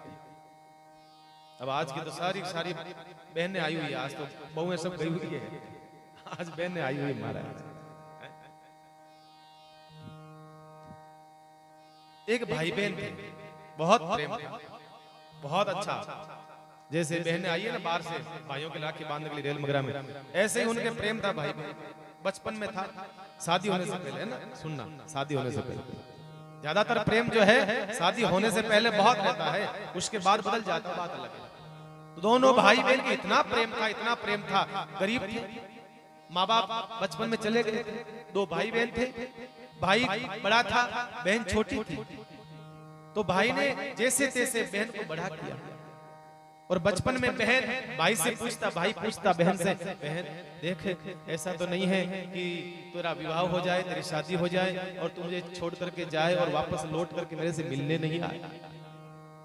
अब आज की तो सारी बहनें आई हुई है, आज तो बहुएं सब गई हुई है, आज बहनें आई हुई महाराज। एक भाई बहन थे, बहुत प्रेम था, बहुत अच्छा। जैसे बहनें आई है ना बाहर से भाइयों के लाके बांधने के लिए रेल मगरा में, ऐसे ही उनके प्रेम था भाई बहन, बचपन में था। शादी होने से पहले ना, सुनना, शादी होने से पहले ज्यादातर प्रेम जो है शादी होने से पहले बहुत रहता है, उसके बाद बदल जाता, बात अलग है। तो दोनों भाई बहन के इतना प्रेम था, इतना प्रेम था, गरीब थे, माँ बाप बचपन में चले गए थे, दो भाई बहन थे, भाई बड़ा था, बहन छोटी थी। तो भाई ने जैसे तैसे बहन को बड़ा किया, और बचपन में बहन भाई से पूछता, भाई पूछता बहन से, बहन देख ऐसा तो नहीं है कि तेरा विवाह हो जाए, तेरी शादी हो जाए और तू मुझे छोड़ करके जाए और वापस लौट करके मेरे से मिलने नहीं आए,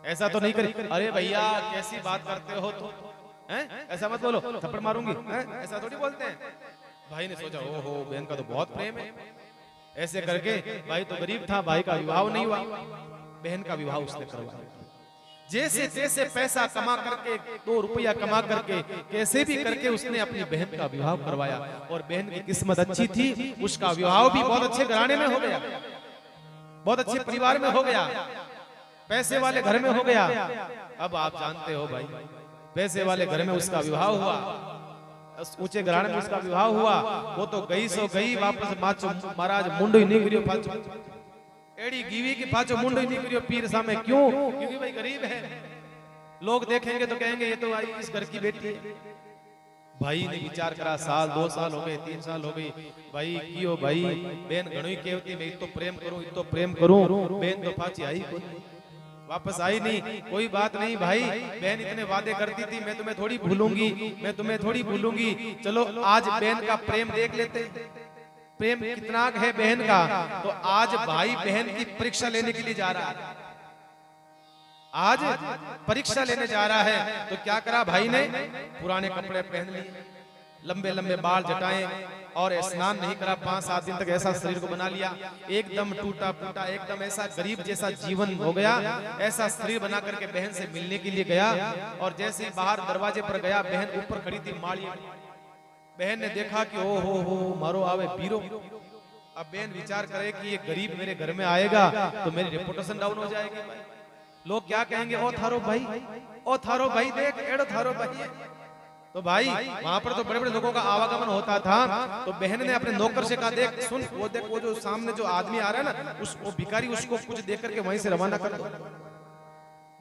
ऐसा तो नहीं करी। अरे भैया कैसी बात करते हो तो, ऐसा मत बोलो, थप्पड़ मारूंगी, ऐसा थोड़ी बोलते हैं। भाई ने सोचा ओहो बहन का तो बहुत प्रेम है, ऐसे करके भाई तो गरीब था, भाई का विवाह नहीं हुआ, बहन का विवाह उसने करवाया। जैसे तैसे पैसा कमा करके, 2 रुपया कमा करके, कैसे भी करके उसने अपनी बहन का विवाह करवाया। और बहन की किस्मत अच्छी थी, उसका विवाह भी बहुत अच्छे घराने में हो गया, बहुत अच्छे परिवार में हो गया, पैसे वाले घर में हो गया। अब आप जानते हो भाई, पैसे वाले घर में उसका विवाह हुआ, ऊंचे घराने में उसका विवाह हुआ, वो तो गई सो गई, वापस माचो महाराज मुंडो ही नहीं गिरियो, पाचो एड़ी गीवी की पाचो मुंडो ही नहीं गिरियो पीर सामने। क्यों? क्योंकि भाई गरीब है, लोग देखेंगे तो कहेंगे ये तो भाई इस घर की बेटी है। भाई ने विचार करा, साल 2 साल हो गए, 3 साल हो गई, भाई कियो भाई बहन घणोई कहती मैं इतो प्रेम करूं, इतो प्रेम करूं, बहन तो पाची आई कोई, वापस आई नहीं। कोई बात नहीं भाई, बहन इतने वादे करती थी, मैं तुम्हें थोड़ी भूलूंगी, मैं तुम्हें थोड़ी भूलूंगी, चलो आज बहन का प्रेम देख लेते, प्रेम कितना है बहन का। तो आज भाई बहन की परीक्षा लेने के लिए जा रहा है, आज परीक्षा लेने जा रहा है। तो क्या करा भाई ने, पुराने कपड़े पहन लिए, लंबे लंबे बाल जटाएं और स्नान नहीं करा, 5-7 दिन तक ऐसा शरीर को बना लिया, एकदम टूटा फूटा, एकदम ऐसा गरीब जैसा जीवन हो गया। ऐसा शरीर बना करके बहन से मिलने के लिए गया और जैसे ही बाहर दरवाजे पर गया, बहन ऊपर खड़ी थी माड़ी। बहन ने देखा कि ओ हो मारो आवे बीरो। अब बहन विचार करे कि ये गरीब मेरे घर में आएगा तो मेरी रेपुटेशन डाउन हो जाएगी, लोग क्या कहेंगे, ओ थारो भाई देख एड़ो थारो भाई। तो भाई वहां पर तो बड़े बड़े लोगों का आवागमन होता था। तो बहन ने अपने नौकर से कहा, देख सुन, वो देख वो जो सामने जो आदमी आ रहा है ना, वो भिखारी, उसको कुछ देख करके वहीं से रवाना कर दो।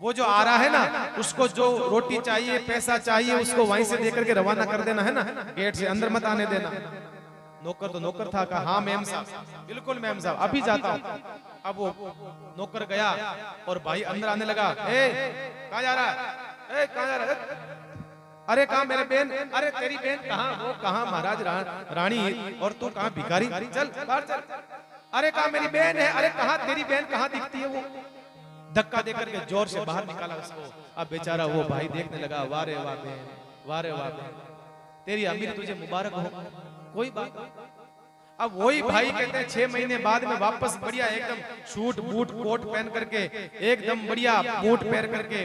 वो जो आ रहा है ना, उसको जो रोटी चाहिए, पैसा चाहिए, उसको वहीं से देकर के रवाना कर देना है ना, गेट से अंदर मत आने देना। नौकर तो नौकर था, कहा हाँ मैम साहब, बिल्कुल मैम साहब, अभी जाता हूँ। अब वो नौकर गया और भाई अंदर आने लगा, कहाँ जा रहा है, कहाँ जा रहा है, अरे कहाँ मेरे बहन, अरे तेरी बहन कहाँ, वो कहाँ महाराज रानी, और तू कहाँ भिखारी, चल बाहर चल, अरे कहाँ मेरी बहन है, अरे कहाँ तेरी बहन कहाँ दिखती है। वो धक्का देकर के जोर से बाहर निकाला उसको। अब बेचारा वो भाई देखने लगा, वाह रे वाह बहन, वाह रे वाह बहन, तेरी अमीरी तुझे मुबारक हो, कोई बात। अब वही भाई कहते हैं 6 महीने बाद में वापस बढ़िया एकदम सूट बूट कोट पहन करके, एकदम बढ़िया बूट पहन करके,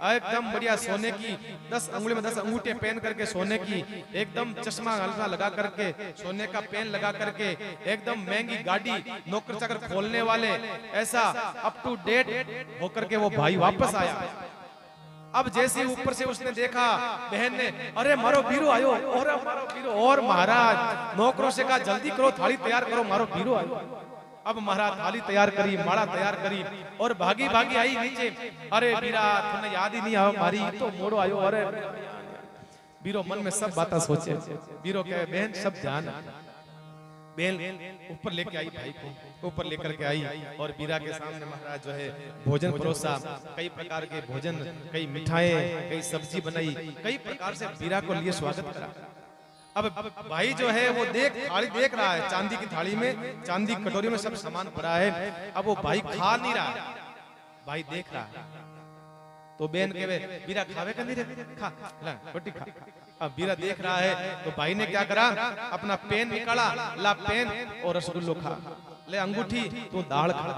एकदम बढ़िया सोने की 10 अंगुली में 10 अंगूठे पहन करके, सोने की एकदम चश्मा हल्का लगा करके, सोने का पेन लगा करके, एकदम महंगी गाड़ी, नौकर चाकर खोलने वाले, ऐसा अप टू डेट होकर के वो भाई वापस आया। अब जैसे ऊपर से उसने देखा, बहन ने अरे मारो बीरो आयो, और मारो बीरो, और महाराज नौकरों से कहा जल्दी करो, थाली तैयार करो, मारो बीरो आयो। अब महाराज थाली तैयार करी, माड़ा तैयार करी और भागी भागी आई नीचे। अरे बीरा तुम्हें याद ही नहीं आया मारी तो मोड़ो आयो। अरे बीरो मन में सब बातें सोचे। बीरो कहे बहन सब ध्यान, बेल ऊपर लेके आई, भाई को ऊपर लेकर के आई और बीरा के सामने महाराज जो है भोजन परोसा, कई प्रकार के भोजन, कई मिठाएं, कई सब्जी बनाई, कई प्रकार से बीरा को लिए स्वागत करा। अब भाई जो है वो थाली देख रहा है, चांदी की थाली में, चांदी की कटोरी में सब सामान पड़ा है। अब वो भाई खा नहीं रहा, भाई देख रहा है। तो बहन कहे बीरा खावे का नहीं रे, खा ला रोटी खा। अब बीरा देख रहा है तो भाई ने क्या करा, अपना पेन निकाला, ला पेन और रसगुल्लो खा, ले अंगूठी तो दाल खा,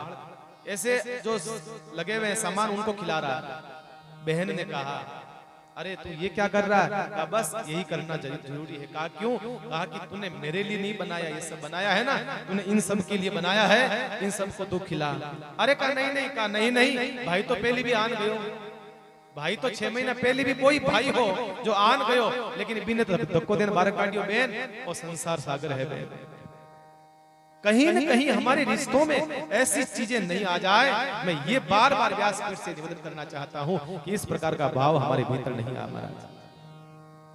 ऐसे जो लगे हुए सामान उनको खिला रहा। बहन ने कहा अरे तू ये क्या कर रहा है? कहा बस यही करना जरूरी है। कहा क्यों? कहा कि तूने मेरे लिए नहीं बनाया, ये सब बनाया है ना, तूने इन सब के लिए बनाया है, इन सब को तू खिला। अरे कहा नहीं नहीं, कहा नहीं नहीं, भाई तो पहले भी आन गयो, भाई तो 6 महीना पहले भी कोई भाई हो जो आन गयो, लेकिन बिना धक्को देन बारह काटियो बहन, और संसार सागर है बहन। कहीं न कहीं हमारे रिश्तों में ऐसी चीजें नहीं आ जाए, मैं ये बार बार व्यासपीठ से निवेदन करना चाहता हूं कि इस प्रकार का भाव हमारे भीतर नहीं आ महाराज।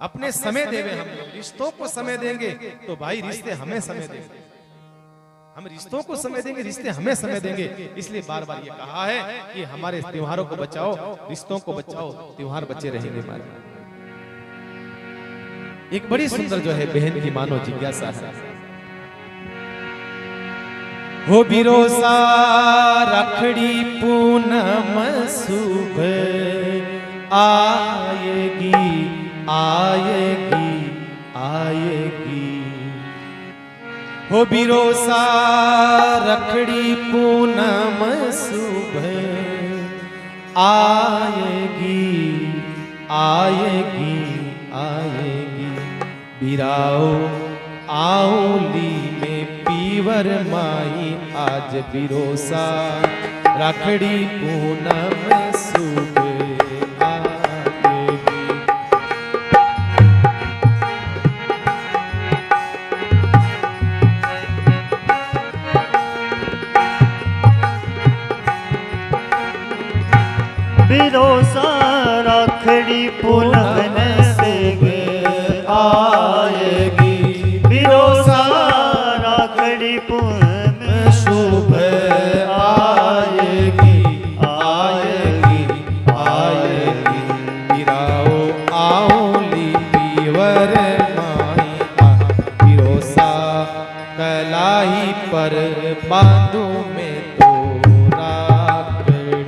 अपने समय देवे, हम लोग रिश्तों को समय देंगे तो भाई रिश्ते हमें समय देंगे, हम रिश्तों को समय देंगे, रिश्ते हमें समय देंगे। इसलिए बार बार ये कहा है कि हमारे त्योहारों को बचाओ, रिश्तों को बचाओ, त्योहार बचे रहेंगे हमारे। एक बड़ी सुंदर जो है बहन की मानो जिज्ञासा है, हो बिरोसा रखड़ी पूनम शुभ आएगी आएगी आएगी, हो बिरोसा रखड़ी पूनम शुभ आएगी आएगी आएगी, बिराओ आउली में पीवर माई आज बिरोसा रखड़ी पूनम शुभ आएगी। बिरोसा रखड़ी पूनम शुभ आएगी, बिरोसा रखड़ी पूनम शुभ आएगी आएगी आएगी, बिराओ आउली पीवर माई बिरोसा कलाई पर बांधू में तो राखड़ी।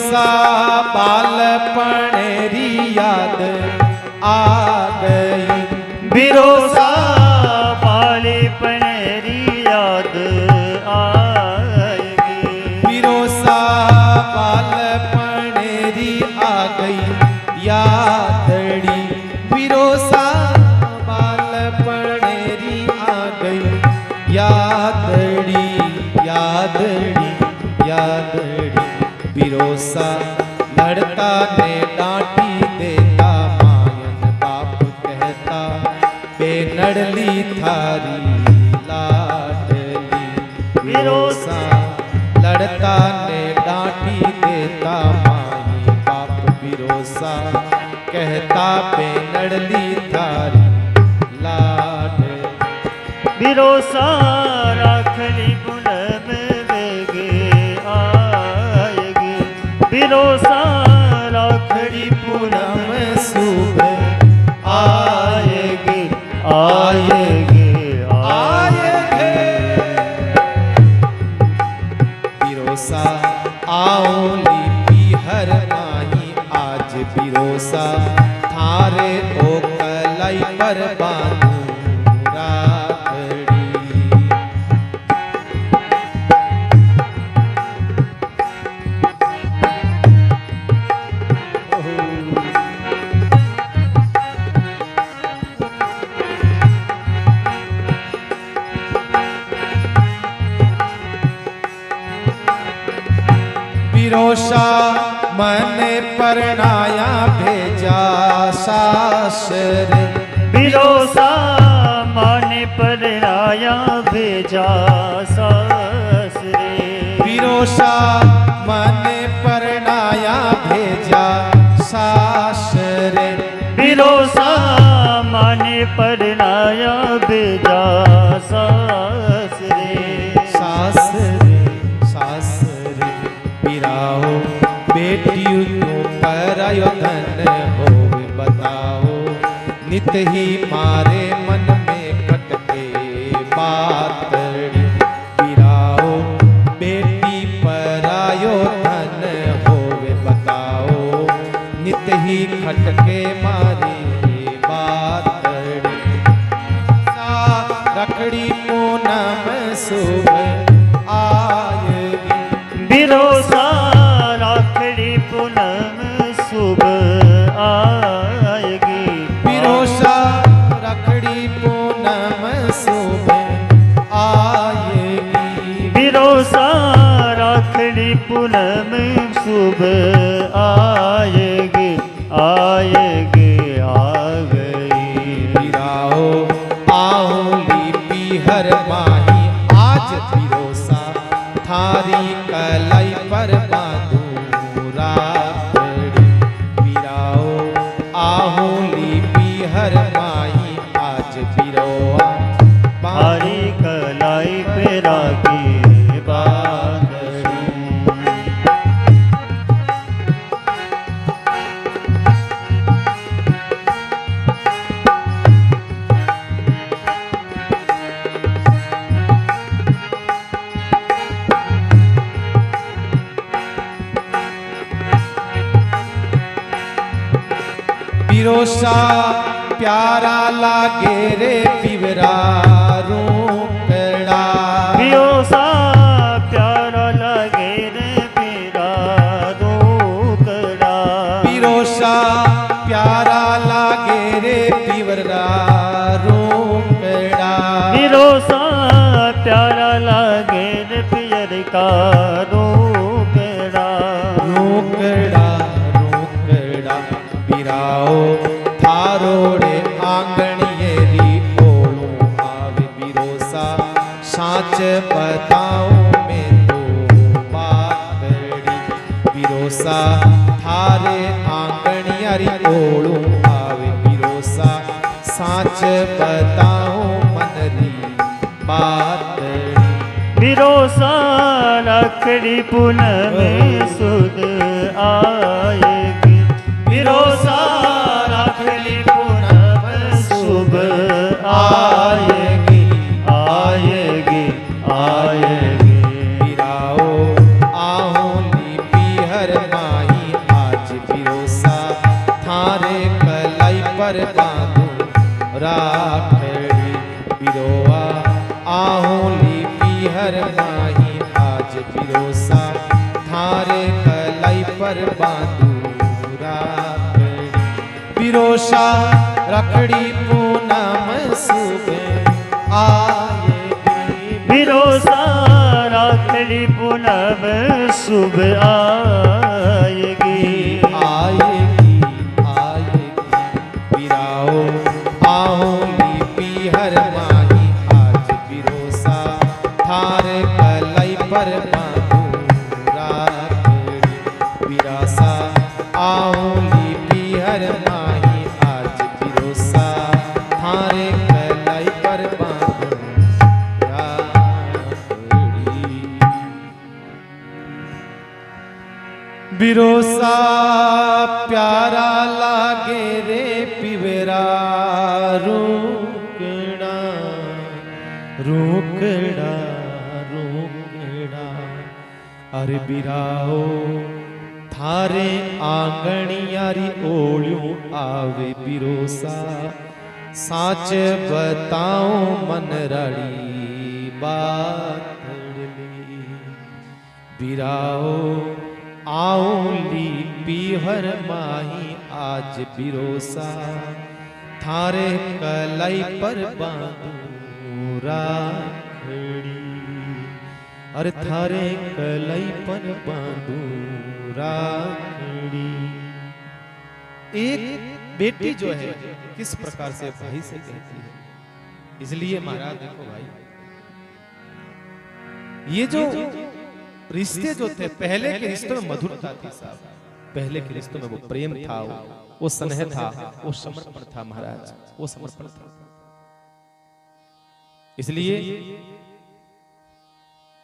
बिरोसा बालपणेरी याद आ गई, बिरोसा बालपणेरी याद आएगी, बिरोसा बालपणेरी आ गई यादड़ी, बिरोसा बालपणेरी आ गई यादड़ी, यादड़ी यादड़ी। बिरोसा लड़ता ने डांटी देता, मायन बाप कहता बेनड़ली थारी लाडली, बिरोसा लड़ता ने डांटी देता, माई बाप बिरोसा कहता बेनड़ली थारी लाडली। बिरोसा राखली पूनम वेगे आएगी, बिरोसा राखली पूनम सुबह आएगी, आएगी आएगी। बिरोसा आओली पीहर माही, आज बिरोसा थारे ओ कलाई पर बांधू राखड़ी। बिरोसा मने परनाया भेजा सासर, बिरोसा माने परनाया भेजा सासरे, बिरोसा मने परनाया भेजा सासरे, बिरोसा माने परनाया भेजा सासरे, सासरे सासरे। बिराओ बेटियों क्यों परायो धन हो, बताओ नित ही मारे मन में खटके बातड़ी। बिराओ बेटी परायो धन होवे, बताओ नित ही खटके मारे बातड़ी। रखड़ी पूनम सुबह आएगी, बिरोसा राखड़ी पूनम सुबह आएगी, बिरोसा रखड़ी पूनम सुबह आएगी, बिरोसा राखड़ी पूनम सुबह आएगी, आएगी आ गई। बिराओ आओली पीहर माही, आज बिरोसा थारी कलाई पर बांधू राखड़ी। बिराओ आओली पीहर माही, आज बिरोआ हरी कलाई पे राखी बांधड़ी। बिरोसा प्यारा लागे रे पिवरा रोकड़ा, बिरोसा प्यारा लगे रे मेरा रोकड़ा, बिरोसा प्यारा लागे रे पिवरा रोकड़ा, बिरोसा प्यारा लगे रे पियर का रोकड़ा, रोकड़ा रोकड़ा। बिराओ थारोड़े आंगणियेरी ओळू आवे, बिरोसा साच बताओ मैं तो बातड़ी। बिरोसा थारे आंगणियरी ओळू आवे, बिरोसा साच बताओ मनरी बातड़ी। बिरोसा रखड़ी पूनम सुद आएगी, बिरोसा रखड़ी पूनम शुभ आएगी, आएगी आएगी। बिराओ आओली पीहर माई, राखड़ी बिरोआ आहोली पीहर माही आज बिरोसा थारे कलाई पर बांधू राखड़ी बिरोसा रखड़ी पूनम सुबह आएगी बिरोसा राखड़ी पूनम सुबह आएगी आएगी आएगी बिराओ आहोली पीहर माही आज बिरोसा थारे कलाई पर बांधू राखड़ी बिरासा आहोली पीहर माही आज बिरोसा थारे कलाई पर बांधू राखड़ी बिरोसा प्यारा लागे रे पिवेरा रूकड़ा रूकड़ा रूकड़ा अरे बिराओ थारे आंगणियारी ओलियों आवे बिरोसा साच बताओ मन रड़ी बातड़ली बिराओ आऊली पीहर माही आज बिरोसा थारे कलाई पर बांधू राखड़ी अरे थारे कलाई पर बांधू राखड़ी। एक बेटी जो है किस प्रकार से भाई से कहती है, इसलिए महाराज देखो भाई ये जो रिश्ते जो थे पहले के रिश्तों में मधुरता थी साहब, पहले के रिश्तों में वो प्रेम था, वो स्नेह था, वो समर्पण था महाराज, वो समर्पण था। इसलिए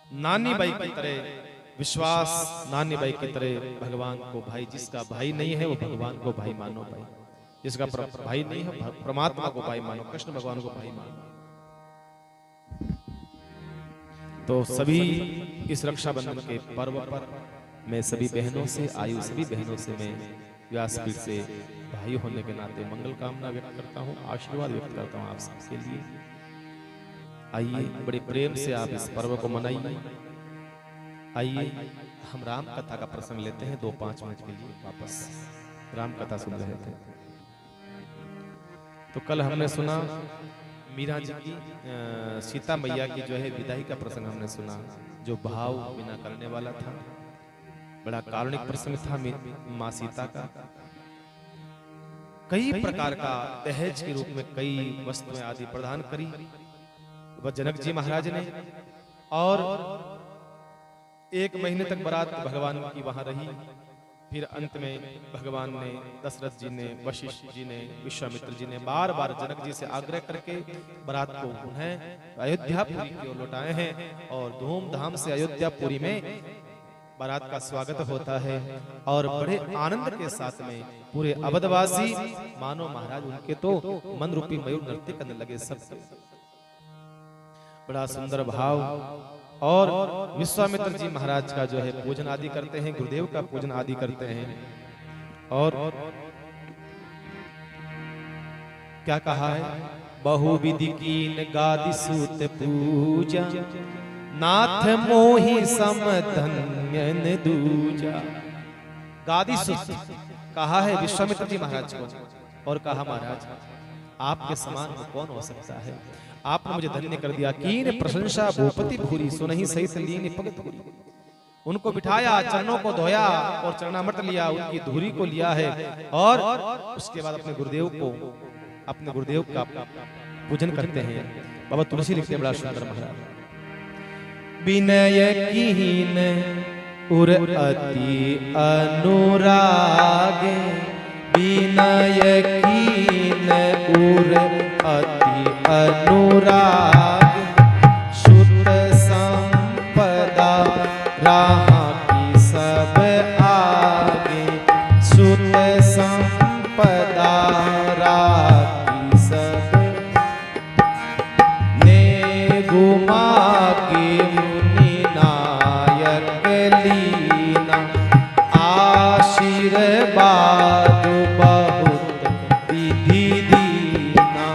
नानी बाई की तरह विश्वास, नानी बाई की तरह भगवान को भाई, जिसका भाई नहीं है वो भगवान को भाई मानो, भाई जिसका भाई नहीं है परमात्मा को भाई मानो, कृष्ण भगवान को भाई मानो। तो सभी इस रक्षाबंधन के पर्व पर मैं सभी बहनों से, आयु सभी बहनों से मैं व्यासपीठ से भाई होने के नाते मंगल कामना व्यक्त करता हूँ, आशीर्वाद व्यक्त करता हूँ आप सबके लिए। आइए बड़े प्रेम से आप इस पर्व को मनाइए। आइए हम राम कथा का प्रसंग लेते हैं 2-5 मिनट के लिए, वापस राम कथा सुन रहे थे। तो कल हमने सुना मीरा जी की, सीता मैया की जो है विदाई का प्रसंग हमने सुना, जो भाव बिना करने वाला था, बड़ा कारुणिक प्रसंग था माँ सीता का। कई प्रकार का दहेज के रूप में कई वस्तुएं आदि प्रदान करी वह जनक जी महाराज ने, और 1 महीने तक बारात भगवान की वहां रही। फिर अंत में भगवान ने, दशरथ जी ने, वशिष्ठ जी ने, विश्वामित्र जी ने बार बार जनक जी से आग्रह करके बारात को उन्हें अयोध्यापुरी की ओर लौटाए हैं, और धूमधाम से अयोध्यापुरी में बारात का स्वागत होता है। और बड़े आनंद के साथ में पूरे अवधवासी मानो महाराज उनके तो मन रूपी मयूर नृत्य करने लगे सब। बड़ा सुंदर भाव। और विश्वामित्र जी महाराज का जो है पूजन आदि करते हैं, गुरुदेव का पूजन आदि करते हैं। और क्या कहा है, बहुविधि कीन गादि सूत पूजा, नाथ मोहि सम धन्यन दूजा। गादि सूत कहा है विश्वामित्र जी महाराज को, और कहा महाराज आपके समान कौन हो सकता है, आपने मुझे धन्य कर दिया। कीन प्रशंसा भूपति भूरी, सुनहि सहित लीन भगत भूरी। उनको बिठाया, चरणों को धोया और चरणामृत लिया, उनकी धूरी को लिया है, और उसके बाद अपने गुरुदेव का पूजन करते हैं। बाबा तुलसी लिखते हैं बड़ा सुंदर महाराज, विनय कीन उर अति अनुरागे, विनय कीन उर अति अनुराग, शुद्ध संपदा राह की सब आगे, शुद्ध संपदा राह की सब, ने घुमा के मुनि नायक लीना, आशीर्वाद बहुत विधि दीना,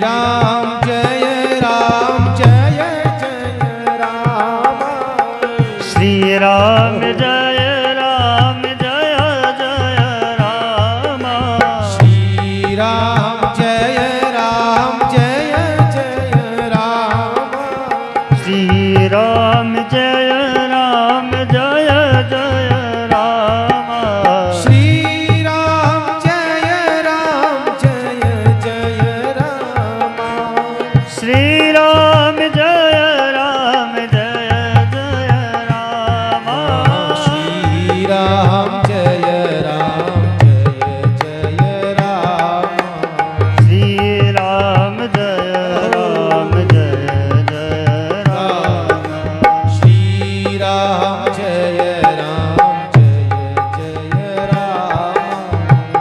राम जय जय राम। श्री राम जय जय राम। श्री राम जय जय राम। श्री राम जय जय राम। श्री राम जय जय राम। श्री राम जय जय राम। श्री राम जय जय राम। श्री राम जय जय राम। श्री राम जय जय राम।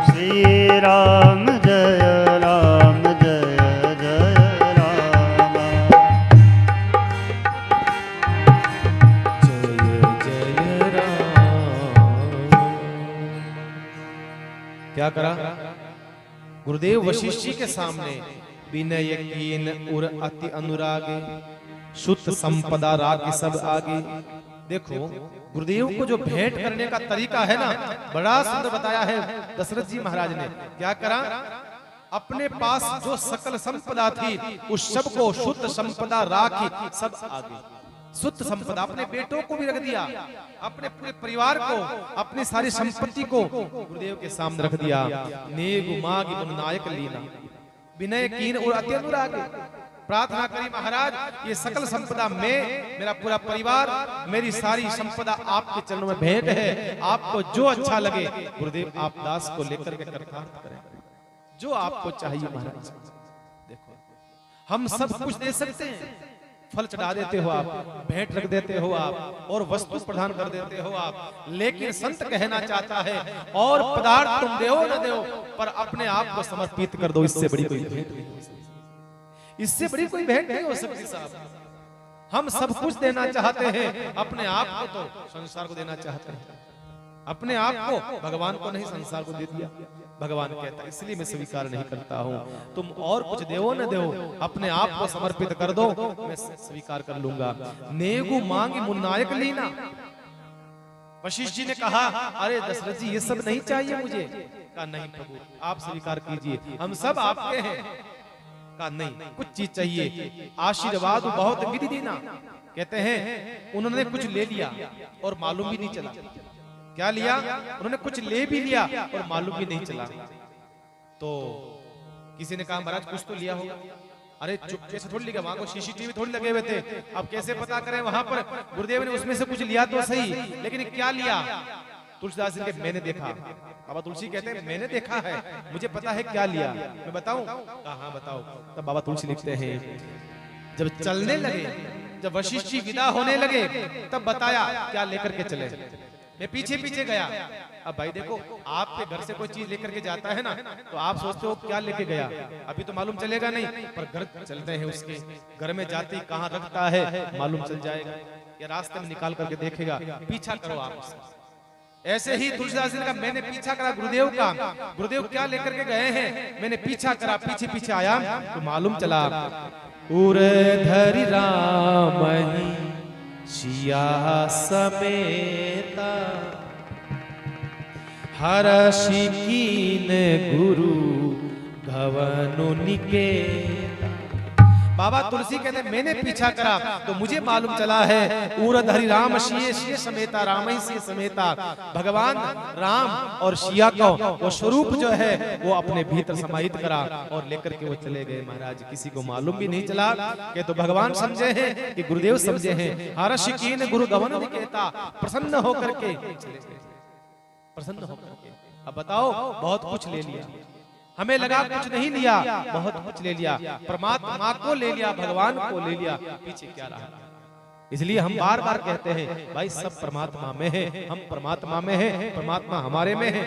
श्री राम जय जय राम। जय राम। क्या करा गुरुदेव वशिष्ठ जी के सामने विनय कीन उर अति अनुरागे शुद्ध संपदा राग सब आगे। देखो गुरुदेव को जो भेंट करने का तरीका है ना, बड़ा सुंदर बताया है दशरथ जी महाराज ने। क्या करा, अपने पास जो सकल संपदा थी उस सब को शुद्ध संपदा राखी सब आगे। शुद्ध संपदा अपने बेटों को भी रख दिया, अपने पूरे परिवार को, अपनी सारी संपत्ति को गुरुदेव के सामने रख दिया। नेगु मागी तुम नायक लीना विनय कीन और अति अनुराग। प्रार्थना करी महाराज ये सकल संपदा में मेरा पूरा परिवार, मेरी सारी संपदा आपके चरणों में भेंट है। आपको जो अच्छा लगे गुरुदेव आप दास को लेकर के कृतार्थ करें, जो आपको चाहिए महाराज। देखो हम सब कुछ दे सकते हैं, फल चढ़ा देते हो आप, भेंट रख देते हो आप, और वस्तु प्रदान कर देते हो आप, लेकिन संत कहना चाहता है और पदार्थ तुम दो न दो पर अपने आप को समर्पित कर दो। इससे बड़ी कोई भेंट नहीं हो सकती, इससे बड़ी कोई भेंट नहीं हो सकती साहब। हम सब कुछ देना चाहते हैं, अपने आप को तो संसार को देना चाहते हैं, अपने आप को भगवान को नहीं संसार को दे दिया। भगवान कहता है इसलिए मैं स्वीकार नहीं करता हूं, तुम और कुछ देवो न देवो अपने आप को समर्पित कर दो, मैं स्वीकार कर लूंगा। नेगु मांगी मुन्नायक लीना। वशिष्ठ जी ने कहा अरे दशरथ जी ये सब नहीं चाहिए मुझे। कहा नहीं प्रभु आप स्वीकार कीजिए, हम सब आपके हैं। कहा नहीं कुछ चीज चाहिए, आशीर्वाद बहुत विधि देना। कहते हैं उन्होंने कुछ ले लिया और मालूम भी नहीं चला। क्या लिया, उन्होंने कुछ ले भी लिया और मालूम भी नहीं चला। तो किसी ने कहा महाराज कुछ तो लिया होगा। अरे चुपके से थोड़ी लिया, वहां को सीसीटीवी थोड़ी लगे हुए थे, अब कैसे पता करें वहां पर। गुरुदेव ने उसमें से कुछ लिया तो सही, लेकिन क्या लिया। तुलसीदास जी के मैंने देखा, बाबा तुलसी कहते हैं मैंने देखा है, मुझे पता है क्या लिया, मैं बताऊं। हाँ बताओ। तब बाबा तुलसी लिखते हैं जब चलने लगे, जब वशिष्ठ जी विदा होने लगे तब बताया क्या लेकर के चले। मैं पीछे पीछे गया। अब भाई देखो आपके घर से कोई चीज लेकर के जाता है ना, तो आप सोचते हो क्या लेके गया, अभी तो मालूम चलेगा नहीं, पर घर चलते हैं उसके, घर में जाते कहाँ रखता है मालूम चल जाएगा, या रास्ते में निकाल करके देखेगा, पीछा करो आप उसका। ऐसे ही तुलसीदास जी का मैंने पीछा करा गुरुदेव का, गुरुदेव क्या लेकर के गए हैं, मैंने पीछा करा, पीछे पीछे आया तो मालूम चला उरधरि राम सिया समेता हर्षि कीन गुरु घवनु निकेता। बाबा तुलसी कहते मैंने पीछा करा तो मुझे मालूम चला है उरधरि राम सिय समेता, राम ही से समेता। भगवान राम और सिया को वो स्वरूप जो है वो अपने भीतर समाहित करा और लेकर के वो चले गए। महाराज किसी को मालूम भी नहीं चला कि तो भगवान समझे हैं कि गुरुदेव समझे हैं। हर्षि कीन गुरु घवनु निकेता, प्रसन्न होकर के चले गए, प्रसन्न होकर के। अब बताओ बहुत कुछ ले लिया, हमें लगा कुछ नहीं लिया, बहुत कुछ ले लिया, परमात्मा को ले लिया, भगवान को ले लिया, पीछे क्या रहा। इसलिए हम बार बार कहते हैं भाई सब परमात्मा में है, हम परमात्मा में है, परमात्मा हमारे में है।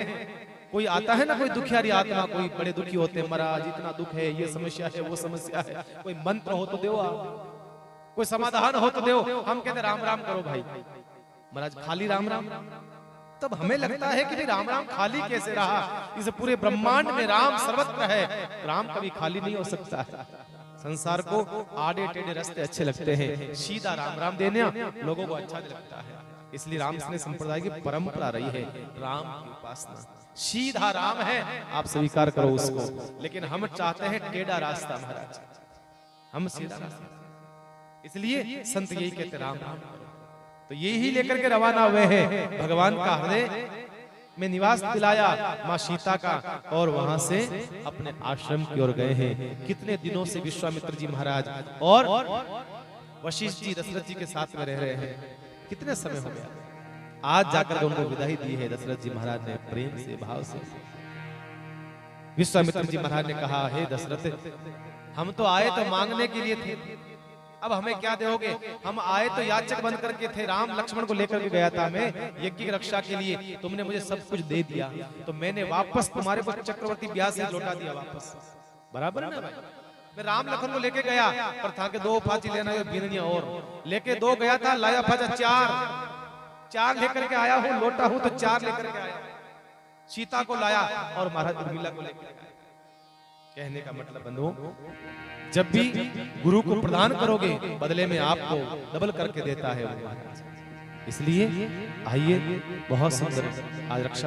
कोई आता है ना कोई दुखियारी आत्मा, कोई बड़े दुखी होते हैं, महाराज इतना दुख है, ये समस्या है, वो समस्या है, कोई मंत्र हो तो दो आप, कोई समाधान हो तो दो। हम कहते राम राम करो भाई, महाराज खाली राम राम, तब हमें लगता है कि राम राम खाली कैसे रहा, इस पूरे ब्रह्मांड में राम सर्वत्र है, राम कभी खाली नहीं हो सकता है। संसार को आड़े टेढ़े रास्ते अच्छे लगते हैं, सीधा राम राम देना लोगों को अच्छा नहीं लगता है। इसलिए रामकृष्ण संप्रदाय की परंपरा रही है राम की उपासना। सीधा राम है, आप स्वीकार करो उसको, लेकिन हम चाहते हैं टेढ़ा रास्ता महाराज, हम सीधा रास्ता। इसलिए संत यही कहते राम राम करो। तो यही लेकर के रवाना हुए हैं, भगवान का हृदय में निवास दिलाया मां सीता का, और वहां से अपने आश्रम की ओर गए हैं। कितने दिनों से विश्वामित्र जी महाराज और वशिष्ठ जी दशरथ जी के साथ में रह रहे हैं, कितने समय हो गया, आज जाकर उनको विदाई दी है दशरथ जी महाराज ने प्रेम से भाव से। विश्वामित्र जी महाराज ने कहा, हे दशरथ, हम तो आए तो मांगने के लिए थे, अब हमें क्या दोगे? हम आए तो याचक बन करके थे, राम लक्ष्मण को लेकर के गया था मैं यज्ञ की रक्षा के लिए, तुमने मुझे सब कुछ दे दिया, तो मैंने वापस तुम्हारे को चक्रवर्ती ब्याह से लौटा दिया वापस, बराबर है ना भाई? मैं राम लखन को लेके गया, पर था कि 2 फांसी लेना है बीननिया, और लेके 2 गया था, लाया फांसा 4 लेकर के आया हूँ, लौटा हूँ तो 4 लेकर के आया। सीता को लाया और महाराज उर्मिला को लेकर आया। कहने का मतलब बंधुओं, जब भी गुरु को प्रदान करोगे बदले में आपको डबल करके देता है वो महाराज। इसलिए आइए, बहुत सुंदर आज रक्षा